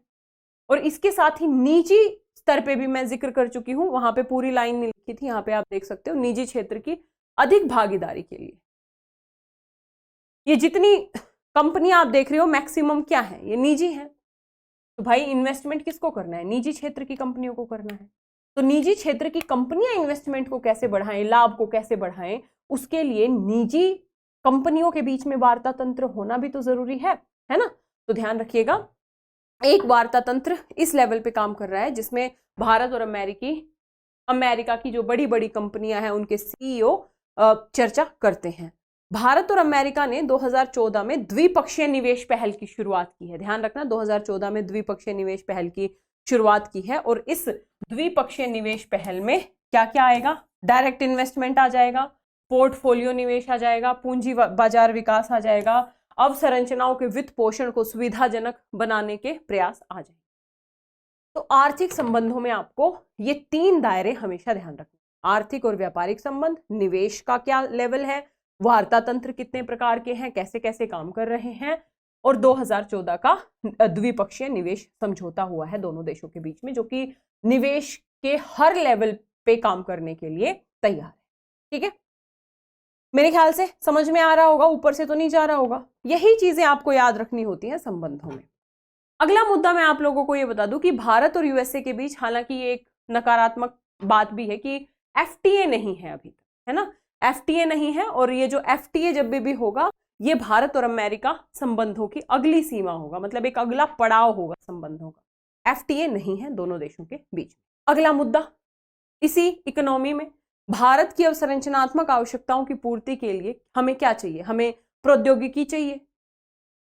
और इसके साथ ही निजी स्तर पे भी मैं जिक्र कर चुकी हूं, वहां पे पूरी लाइन नहीं लिखी थी, यहाँ पे आप देख सकते हो, निजी क्षेत्र की अधिक भागीदारी के लिए। ये जितनी कंपनियां आप देख रहे हो मैक्सिमम क्या है, ये निजी है। तो भाई इन्वेस्टमेंट किसको करना है? निजी क्षेत्र की कंपनियों को करना है। तो निजी क्षेत्र की कंपनियां इन्वेस्टमेंट को कैसे बढ़ाएं, लाभ को कैसे बढ़ाएं, उसके लिए निजी कंपनियों के बीच में वार्ता तंत्र होना भी तो जरूरी है ना। तो ध्यान रखिएगा, एक वार्ता तंत्र इस लेवल पे काम कर रहा है जिसमें भारत और अमेरिका की जो बड़ी बड़ी कंपनियां हैं उनके CEO चर्चा करते हैं। भारत और अमेरिका ने 2014 में द्विपक्षीय निवेश पहल की शुरुआत की है। ध्यान रखना, 2014 में द्विपक्षीय निवेश पहल की शुरुआत की है। और इस द्विपक्षीय निवेश पहल में क्या क्या आएगा? डायरेक्ट इन्वेस्टमेंट आ जाएगा, पोर्टफोलियो निवेश आ जाएगा, पूंजी बाजार विकास आ जाएगा, अवसंरचनाओं के वित्त पोषण को सुविधाजनक बनाने के प्रयास आ जाएंगे। तो आर्थिक संबंधों में आपको ये 3 दायरे हमेशा ध्यान रखना। आर्थिक और व्यापारिक संबंध, निवेश का क्या लेवल है, वार्ता तंत्र कितने प्रकार के हैं, कैसे कैसे काम कर रहे हैं, और 2014 का द्विपक्षीय निवेश समझौता हुआ है दोनों देशों के बीच में, जो कि निवेश के हर लेवल पे काम करने के लिए तैयार है। ठीक है, मेरे ख्याल से समझ में आ रहा होगा, ऊपर से तो नहीं जा रहा होगा। यही चीजें आपको याद रखनी होती हैं संबंधों में। अगला मुद्दा मैं आप लोगों को ये बता दूं कि भारत और यूएसए के बीच, हालांकि ये एक नकारात्मक बात भी है कि FTA नहीं है अभी तक, है ना। FTA नहीं है, और ये जो FTA जब भी होगा, ये भारत और अमेरिका संबंधों की अगली सीमा होगा, मतलब एक अगला पड़ाव होगा संबंधों का। FTA नहीं है दोनों देशों के बीच। अगला मुद्दा, इसी इकोनॉमी में भारत की अवसंरचनात्मक आवश्यकताओं की पूर्ति के लिए हमें क्या चाहिए? हमें प्रौद्योगिकी चाहिए,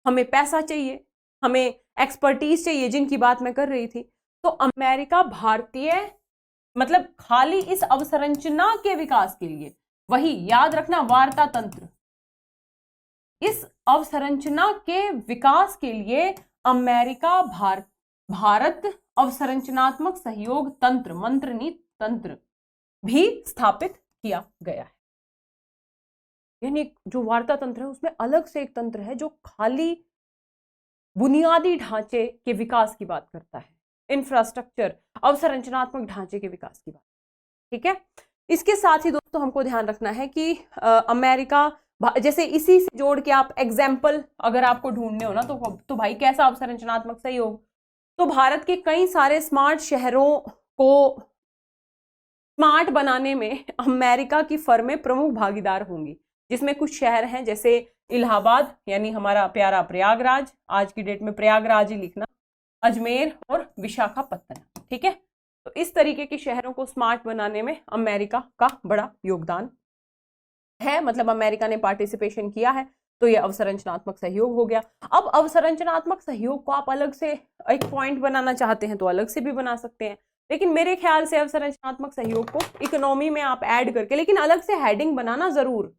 हमें पैसा चाहिए, हमें एक्सपर्टीज चाहिए, जिनकी बात मैं कर रही थी। तो अमेरिका भारतीय, मतलब खाली इस अवसंरचना के विकास के लिए, वही याद रखना वार्ता तंत्र, इस अवसंरचना के विकास के लिए अमेरिका भारत अवसंरचनात्मक सहयोग तंत्र, मंत्र नहीं तंत्र, भी स्थापित किया गया है। यानी जो वार्ता तंत्र है उसमें अलग से एक तंत्र है जो खाली बुनियादी ढांचे के विकास की बात करता है, इंफ्रास्ट्रक्चर, अवसंरचनात्मक ढांचे के विकास की बात। ठीक है, इसके साथ ही दोस्तों हमको ध्यान रखना है कि अमेरिका, जैसे इसी से जोड़ के आप एग्जाम्पल अगर आपको ढूंढने हो ना, तो भाई कैसा अवसंरचनात्मक सहयोग, तो भारत के कई सारे स्मार्ट शहरों को स्मार्ट बनाने में अमेरिका की फर्में प्रमुख भागीदार होंगी, जिसमें कुछ शहर हैं जैसे इलाहाबाद, यानी हमारा प्यारा प्रयागराज, आज की डेट में प्रयागराज ही लिखना, अजमेर और विशाखापत्तनम। ठीक है, तो इस तरीके के शहरों को स्मार्ट बनाने में अमेरिका का बड़ा योगदान है, मतलब अमेरिका ने पार्टिसिपेशन किया है। तो ये अवसंरचनात्मक सहयोग हो गया। अब अवसंरचनात्मक सहयोग को आप अलग से एक पॉइंट बनाना चाहते हैं तो अलग से भी बना सकते हैं, लेकिन मेरे ख्याल से अवसंरचनात्मक सहयोग को इकोनॉमी में आप ऐड करके, लेकिन अलग से हेडिंग बनाना जरूर,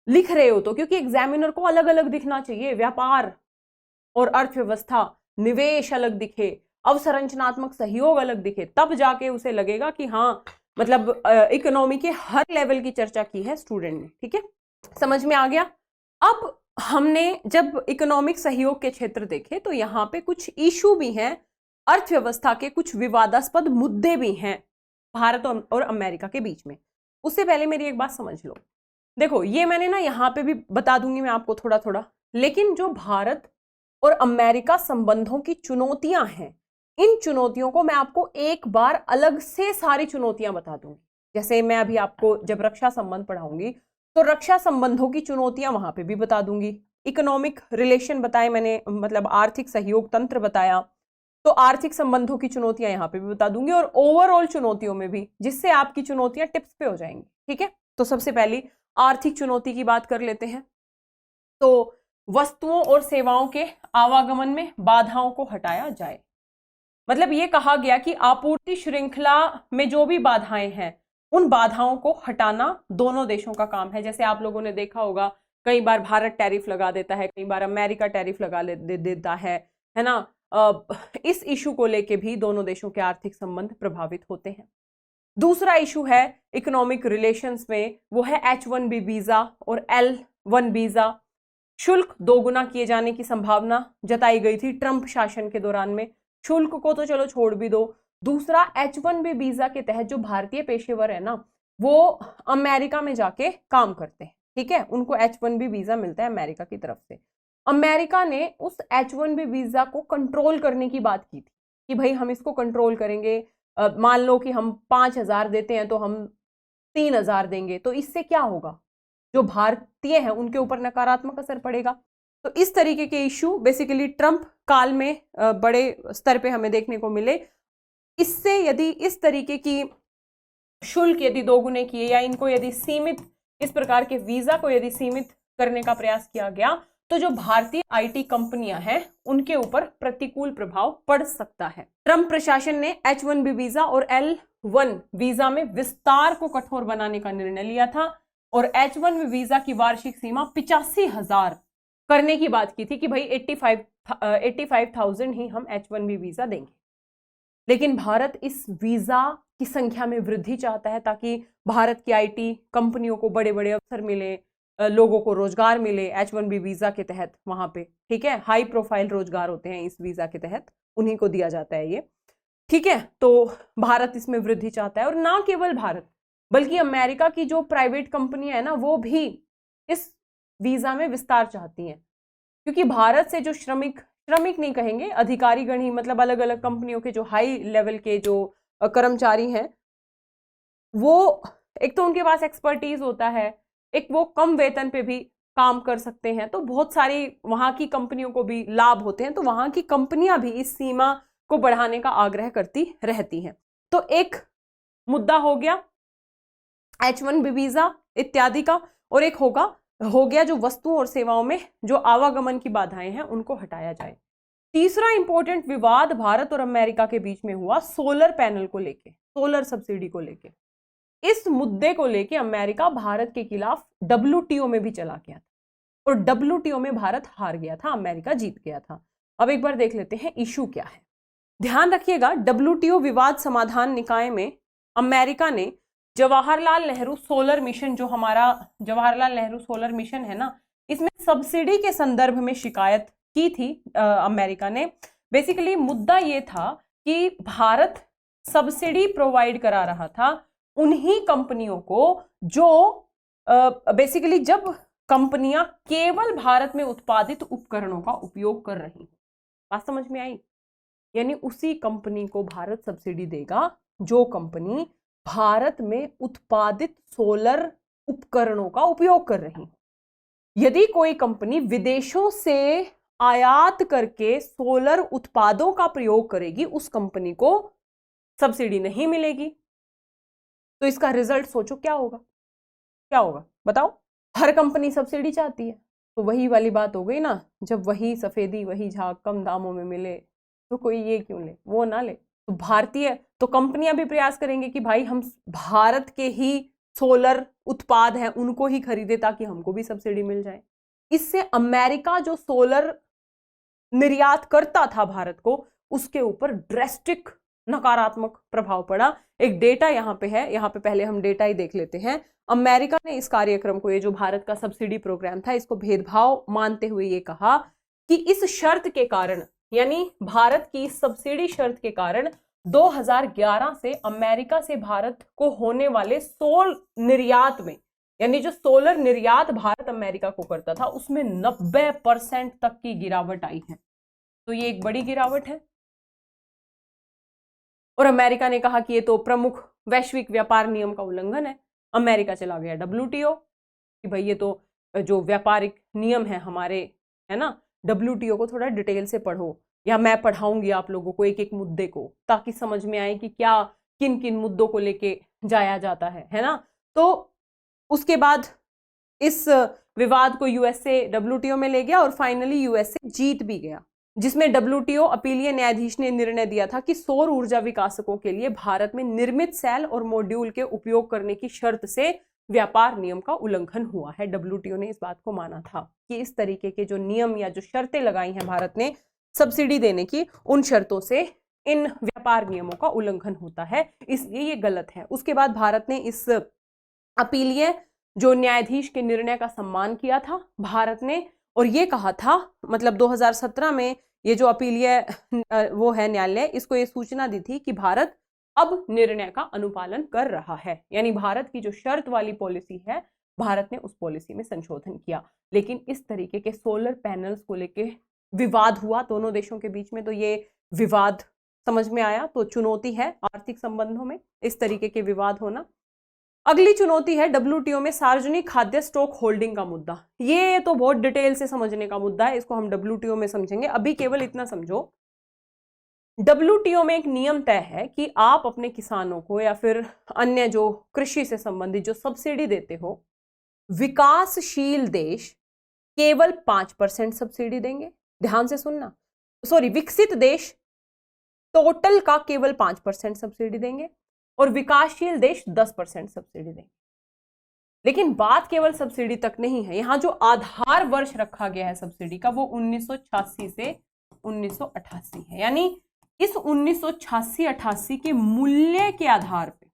लिख रहे हो तो, क्योंकि एग्जामिनर को अलग अलग दिखना चाहिए। व्यापार और अर्थव्यवस्था, निवेश अलग दिखे, अवसंरचनात्मक सहयोग अलग दिखे, तब जाके उसे लगेगा कि हाँ मतलब इकोनॉमी के हर लेवल की चर्चा की है स्टूडेंट ने। ठीक है, समझ में आ गया। अब हमने जब इकोनॉमिक सहयोग के क्षेत्र देखे तो यहाँ पे कुछ इशू भी हैं, अर्थव्यवस्था के कुछ विवादास्पद मुद्दे भी हैं भारत और अमेरिका के बीच में। उससे पहले मेरी एक बात समझ लो। देखो, ये मैंने ना यहाँ पे भी बता दूंगी मैं आपको थोड़ा थोड़ा, लेकिन जो भारत और अमेरिका संबंधों की चुनौतियां हैं, इन चुनौतियों को मैं आपको एक बार अलग से सारी चुनौतियां बता दूंगी। जैसे मैं अभी आपको जब रक्षा संबंध पढ़ाऊंगी तो रक्षा संबंधों की चुनौतियां वहां पे भी बता दूंगी। इकोनॉमिक रिलेशन बताए मैंने, मतलब आर्थिक सहयोग तंत्र बताया, तो आर्थिक संबंधों की चुनौतियां यहां पे भी बता दूंगी, और ओवरऑल चुनौतियों में भी, जिससे आपकी चुनौतियां टिप्स पे हो जाएंगी। ठीक है, तो सबसे पहली आर्थिक चुनौती की बात कर लेते हैं। तो वस्तुओं और सेवाओं के आवागमन में बाधाओं को हटाया जाए। मतलब ये कहा गया कि आपूर्ति श्रृंखला में जो भी बाधाएं हैं, उन बाधाओं को हटाना दोनों देशों का काम है। जैसे आप लोगों ने देखा होगा, कई बार भारत टैरिफ लगा देता है, कई बार अमेरिका टैरिफ लगा देता है ना। इस इशू को लेके भी दोनों देशों के आर्थिक संबंध प्रभावित होते हैं। दूसरा इशू है इकोनॉमिक रिलेशंस में, वो है H1B वीजा और L1 वीजा। शुल्क दोगुना किए जाने की संभावना जताई गई थी ट्रंप शासन के दौरान में। शुल्क को तो चलो छोड़ भी दो, दूसरा H1B वीजा के तहत जो भारतीय पेशेवर है ना, वो अमेरिका में जाके काम करते हैं। ठीक है, उनको H1B वीजा मिलता है अमेरिका की तरफ से। अमेरिका ने उस H1B वीजा को कंट्रोल करने की बात की थी कि भाई हम इसको कंट्रोल करेंगे, मान लो कि हम 5,000 देते हैं तो हम 3,000 देंगे, तो इससे क्या होगा, जो भारतीय हैं उनके ऊपर नकारात्मक असर पड़ेगा। तो इस तरीके के इशू बेसिकली ट्रंप काल में बड़े स्तर पे हमें देखने को मिले। इससे यदि इस तरीके की शुल्क यदि दोगुने किए, या इनको यदि सीमित, इस प्रकार के वीजा को यदि सीमित करने का प्रयास किया गया, तो जो भारतीय आईटी कंपनियां हैं उनके ऊपर प्रतिकूल प्रभाव पड़ सकता है। ट्रंप प्रशासन ने H1B वीजा और L1 वीजा में विस्तार को कठोर बनाने का निर्णय लिया था, और H1B वीजा की वार्षिक सीमा 85,000 करने की बात की थी कि भाई 85,000 ही हम H1B वीजा देंगे। लेकिन भारत इस वीजा की संख्या में वृद्धि चाहता है, ताकि भारत की आईटी कंपनियों को बड़े बड़े अवसर मिले, लोगों को रोजगार मिले H1B वीजा के तहत वहां पे। ठीक है, हाई प्रोफाइल रोजगार होते हैं इस वीजा के तहत, उन्हीं को दिया जाता है ये। ठीक है, तो भारत इसमें वृद्धि चाहता है, और ना केवल भारत बल्कि अमेरिका की जो प्राइवेट कंपनियां है ना, वो भी इस वीजा में विस्तार चाहती हैं। क्योंकि भारत से जो श्रमिक नहीं कहेंगे, अधिकारी गण ही, मतलब अलग अलग कंपनियों के जो हाई लेवल के जो कर्मचारी हैं, वो एक तो उनके पास एक्सपर्टीज होता है, एक वो कम वेतन पे भी काम कर सकते हैं, तो बहुत सारी वहां की कंपनियों को भी लाभ होते हैं। तो वहां की कंपनियां भी इस सीमा को बढ़ाने का आग्रह करती रहती हैं। तो एक मुद्दा हो गया H1B वीजा इत्यादि का, और एक हो गया जो वस्तुओं और सेवाओं में जो आवागमन की बाधाएं हैं उनको हटाया जाए। तीसरा इंपॉर्टेंट विवाद भारत और अमेरिका के बीच में हुआ सोलर पैनल को लेके, सोलर सब्सिडी को लेके। इस मुद्दे को लेके अमेरिका भारत के खिलाफ WTO में भी चला गया था, और WTO में भारत हार गया था, अमेरिका जीत गया था। अब एक बार देख लेते हैं इशू क्या है। ध्यान रखिएगा, WTO विवाद समाधान निकाय में अमेरिका ने जवाहरलाल नेहरू सोलर मिशन, जो हमारा जवाहरलाल नेहरू सोलर मिशन है ना, इसमें सब्सिडी के संदर्भ में शिकायत की थी अमेरिका ने। बेसिकली मुद्दा ये था कि भारत सब्सिडी प्रोवाइड करा रहा था उन्हीं कंपनियों को जो बेसिकली जब कंपनियां केवल भारत में उत्पादित उपकरणों का उपयोग कर रही हैं। बात समझ में आई? यानी उसी कंपनी को भारत सब्सिडी देगा जो कंपनी भारत में उत्पादित सोलर उपकरणों का उपयोग कर रही है। यदि कोई कंपनी विदेशों से आयात करके सोलर उत्पादों का प्रयोग करेगी, उस कंपनी को सब्सिडी नहीं मिलेगी। तो इसका रिजल्ट सोचो क्या होगा, क्या होगा बताओ? हर कंपनी सब्सिडी चाहती है, तो वही वाली बात हो गई ना, जब वही सफेदी वही झाग कम दामों में मिले तो कोई ये क्यों ले, वो ना ले। तो भारतीय तो कंपनियां भी प्रयास करेंगे कि भाई हम भारत के ही सोलर उत्पाद हैं उनको ही खरीदे ताकि हमको भी सब्सिडी मिल जाए। इससे अमेरिका जो सोलर निर्यात करता था भारत को, उसके ऊपर ड्रेस्टिक नकारात्मक प्रभाव पड़ा। एक डेटा यहाँ पे है, यहाँ पे पहले हम डेटा ही देख लेते हैं। अमेरिका ने इस कार्यक्रम को, ये जो भारत का सब्सिडी प्रोग्राम था, इसको भेदभाव मानते हुए ये कहा कि इस शर्त के कारण, यानी भारत की सब्सिडी शर्त के कारण 2011 से अमेरिका से भारत को होने वाले सोल निर्यात में, यानी जो सोलर निर्यात भारत अमेरिका को करता था, उसमें 90% तक की गिरावट आई है। तो ये एक बड़ी गिरावट है। और अमेरिका ने कहा कि ये तो प्रमुख वैश्विक व्यापार नियम का उल्लंघन है। अमेरिका चला गया WTO कि भाई ये तो जो व्यापारिक नियम है हमारे, है ना, WTO को थोड़ा डिटेल से पढ़ो, या मैं पढ़ाऊंगी आप लोगों को एक एक मुद्दे को, ताकि समझ में आए कि क्या किन किन मुद्दों को लेके जाया जाता है ना। तो उसके बाद इस विवाद को यूएसए WTO में ले गया और फाइनली यूएसए जीत भी गया, जिसमें WTO अपीलीय न्यायाधीश ने निर्णय दिया था कि सौर ऊर्जा विकासकों के लिए भारत में निर्मित सेल और मॉड्यूल के उपयोग करने की शर्त से व्यापार नियम का उल्लंघन हुआ है। WTO ने इस बात को माना था कि इस तरीके के जो नियम या जो शर्तें लगाई हैं भारत ने सब्सिडी देने की, उन शर्तों से इन व्यापार नियमों का उल्लंघन होता है, इसलिए ये गलत है। उसके बाद भारत ने इस अपीलीय जो न्यायाधीश के निर्णय का सम्मान किया था भारत ने, और ये कहा था, मतलब 2017 में ये जो अपीलीय वो है न्यायालय, इसको ये सूचना दी थी कि भारत अब निर्णय का अनुपालन कर रहा है, यानी भारत की जो शर्त वाली पॉलिसी है, भारत ने उस पॉलिसी में संशोधन किया। लेकिन इस तरीके के सोलर पैनल्स को लेके विवाद हुआ दोनों देशों के बीच में, तो ये विवाद समझ में आया, तो चुनौती है आर्थिक संबंधों में इस तरीके के विवाद होना। अगली चुनौती है WTO में सार्वजनिक खाद्य स्टॉक होल्डिंग का मुद्दा। ये तो बहुत डिटेल से समझने का मुद्दा है, इसको हम WTO में समझेंगे। अभी केवल इतना समझो, WTO में एक नियम तय है कि आप अपने किसानों को या फिर अन्य जो कृषि से संबंधित जो सब्सिडी देते हो, विकासशील देश केवल 5% सब्सिडी देंगे। ध्यान से सुनना, सॉरी, विकसित देश टोटल का केवल 5% सब्सिडी देंगे और विकासशील देश 10% सब्सिडी देंगे। लेकिन बात केवल सब्सिडी तक नहीं है, यहां जो आधार वर्ष रखा गया है सब्सिडी का, वो 1986 से 1988 है। यानी इस 1986-88 के मूल्य के आधार पे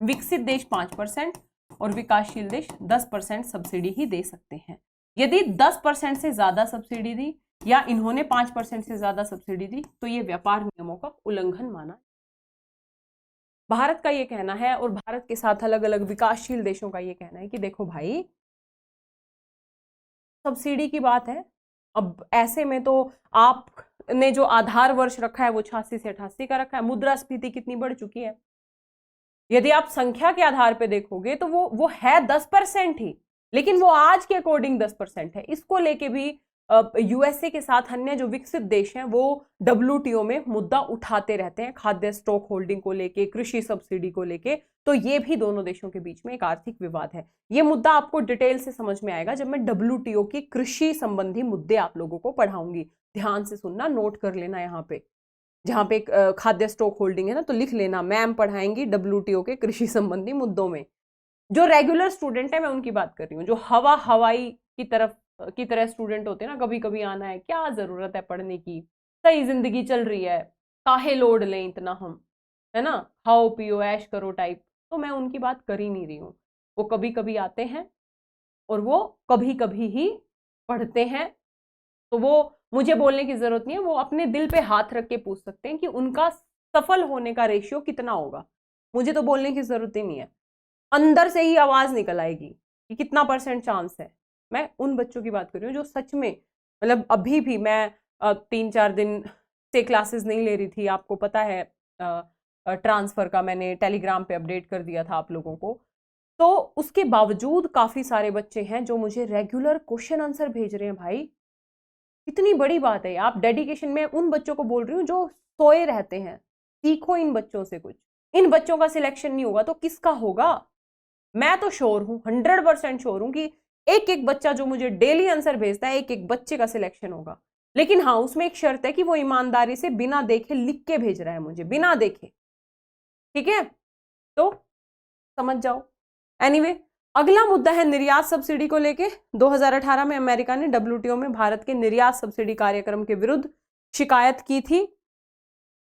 विकसित देश 5% और विकासशील देश 10% सब्सिडी ही दे सकते हैं। यदि 10% से ज्यादा सब्सिडी दी या इन्होंने 5% से ज्यादा सब्सिडी दी, तो ये व्यापार नियमों का उल्लंघन माना। भारत का ये कहना है, और भारत के साथ अलग अलग विकासशील देशों का ये कहना है कि देखो भाई, सब्सिडी की बात है, अब ऐसे में तो आपने जो आधार वर्ष रखा है वो 86 से 88 का रखा है। मुद्रास्फीति कितनी बढ़ चुकी है, यदि आप संख्या के आधार पे देखोगे तो वो है 10% ही, लेकिन वो आज के अकॉर्डिंग 10% है। इसको लेके भी यूएसए के साथ अन्य जो विकसित देश हैं वो WTO में मुद्दा उठाते रहते हैं, खाद्य स्टॉक होल्डिंग को लेके, कृषि सब्सिडी को लेके। तो ये भी दोनों देशों के बीच में एक आर्थिक विवाद है। ये मुद्दा आपको डिटेल से समझ में आएगा जब मैं WTO की कृषि संबंधी मुद्दे आप लोगों को पढ़ाऊंगी। ध्यान से सुनना, नोट कर लेना, यहाँ पे जहाँ पे खाद्य स्टॉक होल्डिंग है ना, तो लिख लेना, मैम पढ़ाएंगी WTO के कृषि संबंधी मुद्दों में। जो रेगुलर स्टूडेंट है मैं उनकी बात कर रही हूँ, जो हवाई की तरह स्टूडेंट होते हैं ना, कभी कभी आना है, क्या जरूरत है पढ़ने की, सही जिंदगी चल रही है, काहे लोड लें इतना हम, है ना, खाओ पियो ऐश करो टाइप, तो मैं उनकी बात कर ही नहीं रही हूँ। वो कभी कभी आते हैं और वो कभी कभी ही पढ़ते हैं, तो वो मुझे बोलने की जरूरत नहीं है, वो अपने दिल पे हाथ रख के पूछ सकते हैं कि उनका सफल होने का रेशियो कितना होगा। मुझे तो बोलने की जरूरत ही नहीं है, अंदर से ही आवाज निकल आएगी कि कितना % चांस है। मैं उन बच्चों की बात कर रही हूँ जो सच में, मतलब अभी भी मैं 3-4 दिन से क्लासेस नहीं ले रही थी, आपको पता है ट्रांसफर का मैंने टेलीग्राम पे अपडेट कर दिया था आप लोगों को, तो उसके बावजूद काफी सारे बच्चे हैं जो मुझे रेगुलर क्वेश्चन आंसर भेज रहे हैं। भाई इतनी बड़ी बात है, आप डेडिकेशन में उन बच्चों को बोल रही हूँ जो सोए रहते हैं, सीखो इन बच्चों से कुछ। इन बच्चों का सिलेक्शन नहीं होगा तो किसका होगा? मैं तो श्योर हूं, 100% श्योर हूं कि एक एक बच्चा जो मुझे डेली आंसर भेजता है, एक एक बच्चे का सिलेक्शन होगा। लेकिन हाँ, उसमें एक शर्त है कि वो ईमानदारी से बिना देखे लिख के भेज रहा है मुझे, बिना देखे। ठीक है, तो समझ जाओ। एनीवे, अगला मुद्दा है निर्यात सब्सिडी को लेके। 2018 में अमेरिका ने WTO में भारत के निर्यात सब्सिडी कार्यक्रम के विरुद्ध शिकायत की थी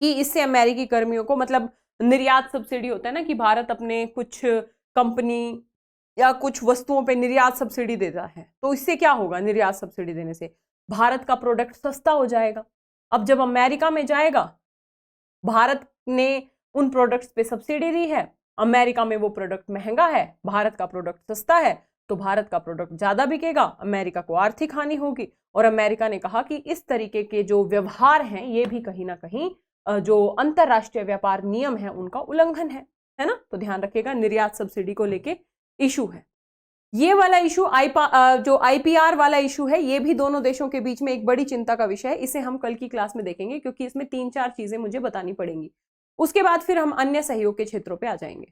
कि इससे अमेरिकी कर्मियों को, मतलब निर्यात सब्सिडी होता है ना कि भारत अपने कुछ कंपनी या कुछ वस्तुओं पे निर्यात सब्सिडी देता है, तो इससे क्या होगा? निर्यात सब्सिडी देने से भारत का प्रोडक्ट सस्ता हो जाएगा। अब जब अमेरिका में जाएगा, भारत ने उन प्रोडक्ट्स पे सब्सिडी दी है, अमेरिका में वो प्रोडक्ट महंगा है, भारत का प्रोडक्ट सस्ता है, तो भारत का प्रोडक्ट ज्यादा बिकेगा, अमेरिका को आर्थिक हानि होगी। और अमेरिका ने कहा कि इस तरीके के जो व्यवहार हैं ये भी कहीं ना कहीं जो अंतरराष्ट्रीय व्यापार नियम है उनका उल्लंघन है ना। तो ध्यान रखिएगा, निर्यात सब्सिडी को लेके इशू है। ये वाला इशू जो IPR वाला इशू है, ये भी दोनों देशों के बीच में एक बड़ी चिंता का विषय है। इसे हम कल की क्लास में देखेंगे क्योंकि इसमें 3-4 चीजें मुझे बतानी पड़ेंगी। उसके बाद फिर हम अन्य सहयोग के क्षेत्रों पे आ जाएंगे।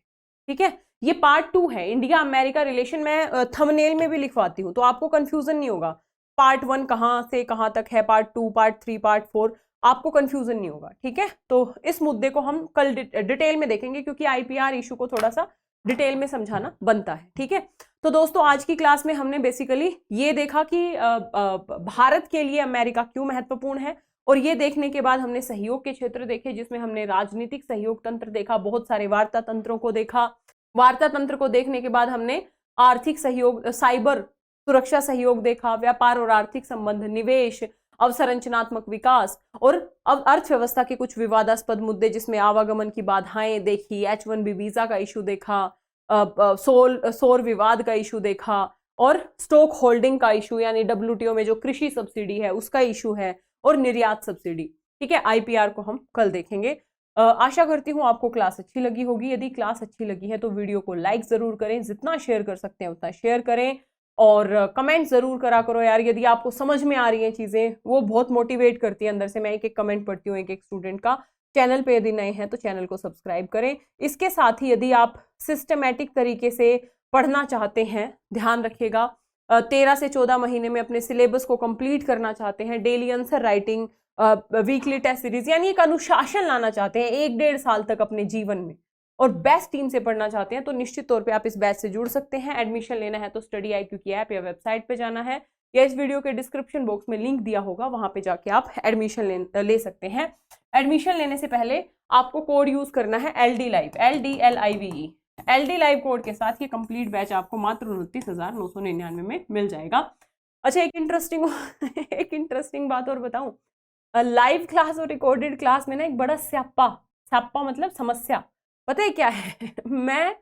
ठीक है, ये पार्ट 2 है। इंडिया अमेरिका रिलेशन में थंबनेल में भी लिखवाती हूँ तो आपको कंफ्यूजन नहीं होगा। पार्ट 1 कहाँ से कहाँ तक है, पार्ट 2, पार्ट 3, पार्ट 4, आपको कंफ्यूजन नहीं होगा। ठीक है, तो इस मुद्दे को हम कल डिटेल में देखेंगे क्योंकि IPR इशू को थोड़ा सा डिटेल में समझाना बनता है। ठीक है, तो दोस्तों आज की क्लास में हमने बेसिकली ये देखा कि भारत के लिए अमेरिका क्यों महत्वपूर्ण है, और ये देखने के बाद हमने सहयोग के क्षेत्र देखे जिसमें हमने राजनीतिक सहयोग तंत्र देखा, बहुत सारे वार्ता तंत्रों को देखा। वार्ता तंत्र को देखने के बाद हमने आर्थिक सहयोग, साइबर सुरक्षा सहयोग देखा, व्यापार और आर्थिक संबंध, निवेश, अवसंरचनात्मक विकास और अर्थव्यवस्था के कुछ विवादास्पद मुद्दे जिसमें आवागमन की बाधाएं देखी, H1B वीजा का इशू देखा, सौर विवाद का इशू देखा, और स्टॉक होल्डिंग का इशू यानी WTO में जो कृषि सब्सिडी है उसका इशू है, और निर्यात सब्सिडी। ठीक है, IPR को हम कल देखेंगे। आशा करती हूँ आपको क्लास अच्छी लगी होगी। यदि क्लास अच्छी लगी है तो वीडियो को लाइक जरूर करें, जितना शेयर कर सकते हैं उतना शेयर करें, और कमेंट जरूर करा करो यार। यदि आपको समझ में आ रही हैं चीजें, वो बहुत मोटिवेट करती है अंदर से। मैं एक एक कमेंट पढ़ती हूँ एक एक स्टूडेंट का। चैनल पे यदि नए हैं तो चैनल को सब्सक्राइब करें। इसके साथ ही यदि आप सिस्टमैटिक तरीके से पढ़ना चाहते हैं, ध्यान रखिएगा, 13 से 14 महीने में अपने सिलेबस को कंप्लीट करना चाहते हैं, daily answer writing, weekly test series, यानी एक अनुशासन लाना चाहते हैं 1-1.5 साल तक अपने जीवन में, और बेस्ट टीम से पढ़ना चाहते हैं, तो निश्चित तौर पे आप इस बैच से जुड़ सकते हैं। एडमिशन लेना है तो StudyIQ की ऐप या वेबसाइट पे जाना है, या इस वीडियो के डिस्क्रिप्शन बॉक्स में लिंक दिया होगा, वहां पे जाके आप एडमिशन ले सकते हैं। एडमिशन लेने से पहले आपको कोड यूज करना है LD Live, LDLIVE। LD Live code के साथ ये कंप्लीट बैच आपको मात्र 29,999 में मिल जाएगा। अच्छा, एक इंटरेस्टिंग बात और बताऊं, लाइव क्लास और रिकॉर्डेड क्लास में ना एक बड़ा स्यापा मतलब समस्या, पता है क्या है? मैं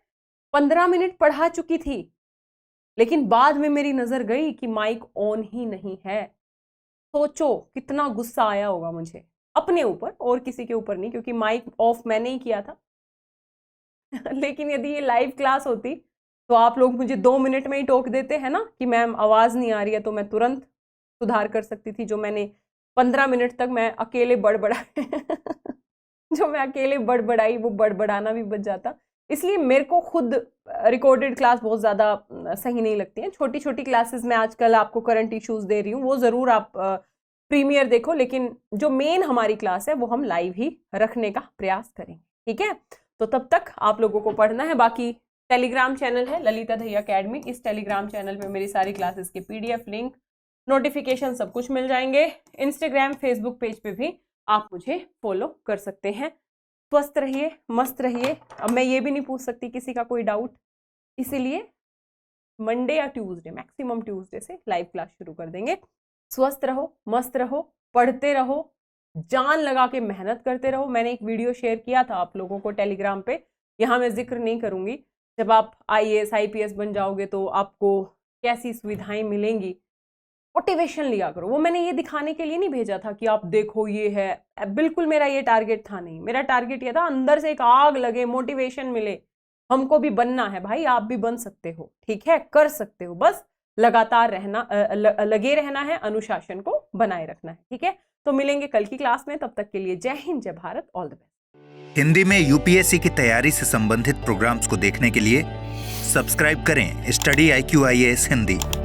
15 मिनट पढ़ा चुकी थी, लेकिन बाद में मेरी नजर गई कि माइक ऑन ही नहीं है। सोचो कितना गुस्सा आया होगा मुझे अपने ऊपर, और किसी के ऊपर नहीं, क्योंकि माइक ऑफ मैंने ही किया था। लेकिन यदि ये लाइव क्लास होती तो आप लोग मुझे 2 मिनट में ही टोक देते हैं ना कि मैम आवाज नहीं आ रही है, तो मैं तुरंत सुधार कर सकती थी। जो मैंने 15 मिनट तक मैं अकेले बड़बड़ाई वो बड़बड़ाना भी बच जाता। इसलिए मेरे को खुद रिकॉर्डेड क्लास बहुत ज़्यादा सही नहीं लगती है। छोटी छोटी क्लासेस में आजकल आपको करंट इश्यूज दे रही हूँ, वो ज़रूर आप प्रीमियर देखो, लेकिन जो मेन हमारी क्लास है वो हम लाइव ही रखने का प्रयास करेंगे। ठीक है, तो तब तक आप लोगों को पढ़ना है। बाकी टेलीग्राम चैनल है ललिता दहिया अकेडमी, इस टेलीग्राम चैनल पे मेरी सारी क्लासेस के PDF लिंक, नोटिफिकेशन सब कुछ मिल जाएंगे। इंस्टाग्राम, फेसबुक पेज पे भी आप मुझे फॉलो कर सकते हैं। स्वस्थ रहिए, मस्त रहिए। अब मैं ये भी नहीं पूछ सकती किसी का कोई डाउट, इसीलिए मंडे या ट्यूसडे, मैक्सिमम ट्यूसडे से लाइव क्लास शुरू कर देंगे। स्वस्थ रहो, मस्त रहो, पढ़ते रहो, जान लगा के मेहनत करते रहो। मैंने एक वीडियो शेयर किया था आप लोगों को टेलीग्राम पे, यहाँ मैं जिक्र नहीं करूंगी। जब आप IAS IPS बन जाओगे तो आपको कैसी सुविधाएं मिलेंगी, मोटिवेशन लिया करो। वो मैंने ये दिखाने के लिए नहीं भेजा था कि आप देखो ये है, बिल्कुल मेरा ये टारगेट था नहीं। मेरा टारगेट ये था अंदर से एक आग लगे, मोटिवेशन मिले। हमको भी बनना है भाई, आप भी बन सकते हो। ठीक है, कर सकते हो, बस लगातार रहना, लगे रहना है, अनुशासन को बनाए रखना है। ठीक है, तो मिलेंगे कल की क्लास में। तब तक के लिए जय हिंद, जय Bharat, all the best. Hindi में UPSC की तैयारी से संबंधित प्रोग्राम्स को देखने के लिए सब्सक्राइब करें StudyIQ IAS हिंदी।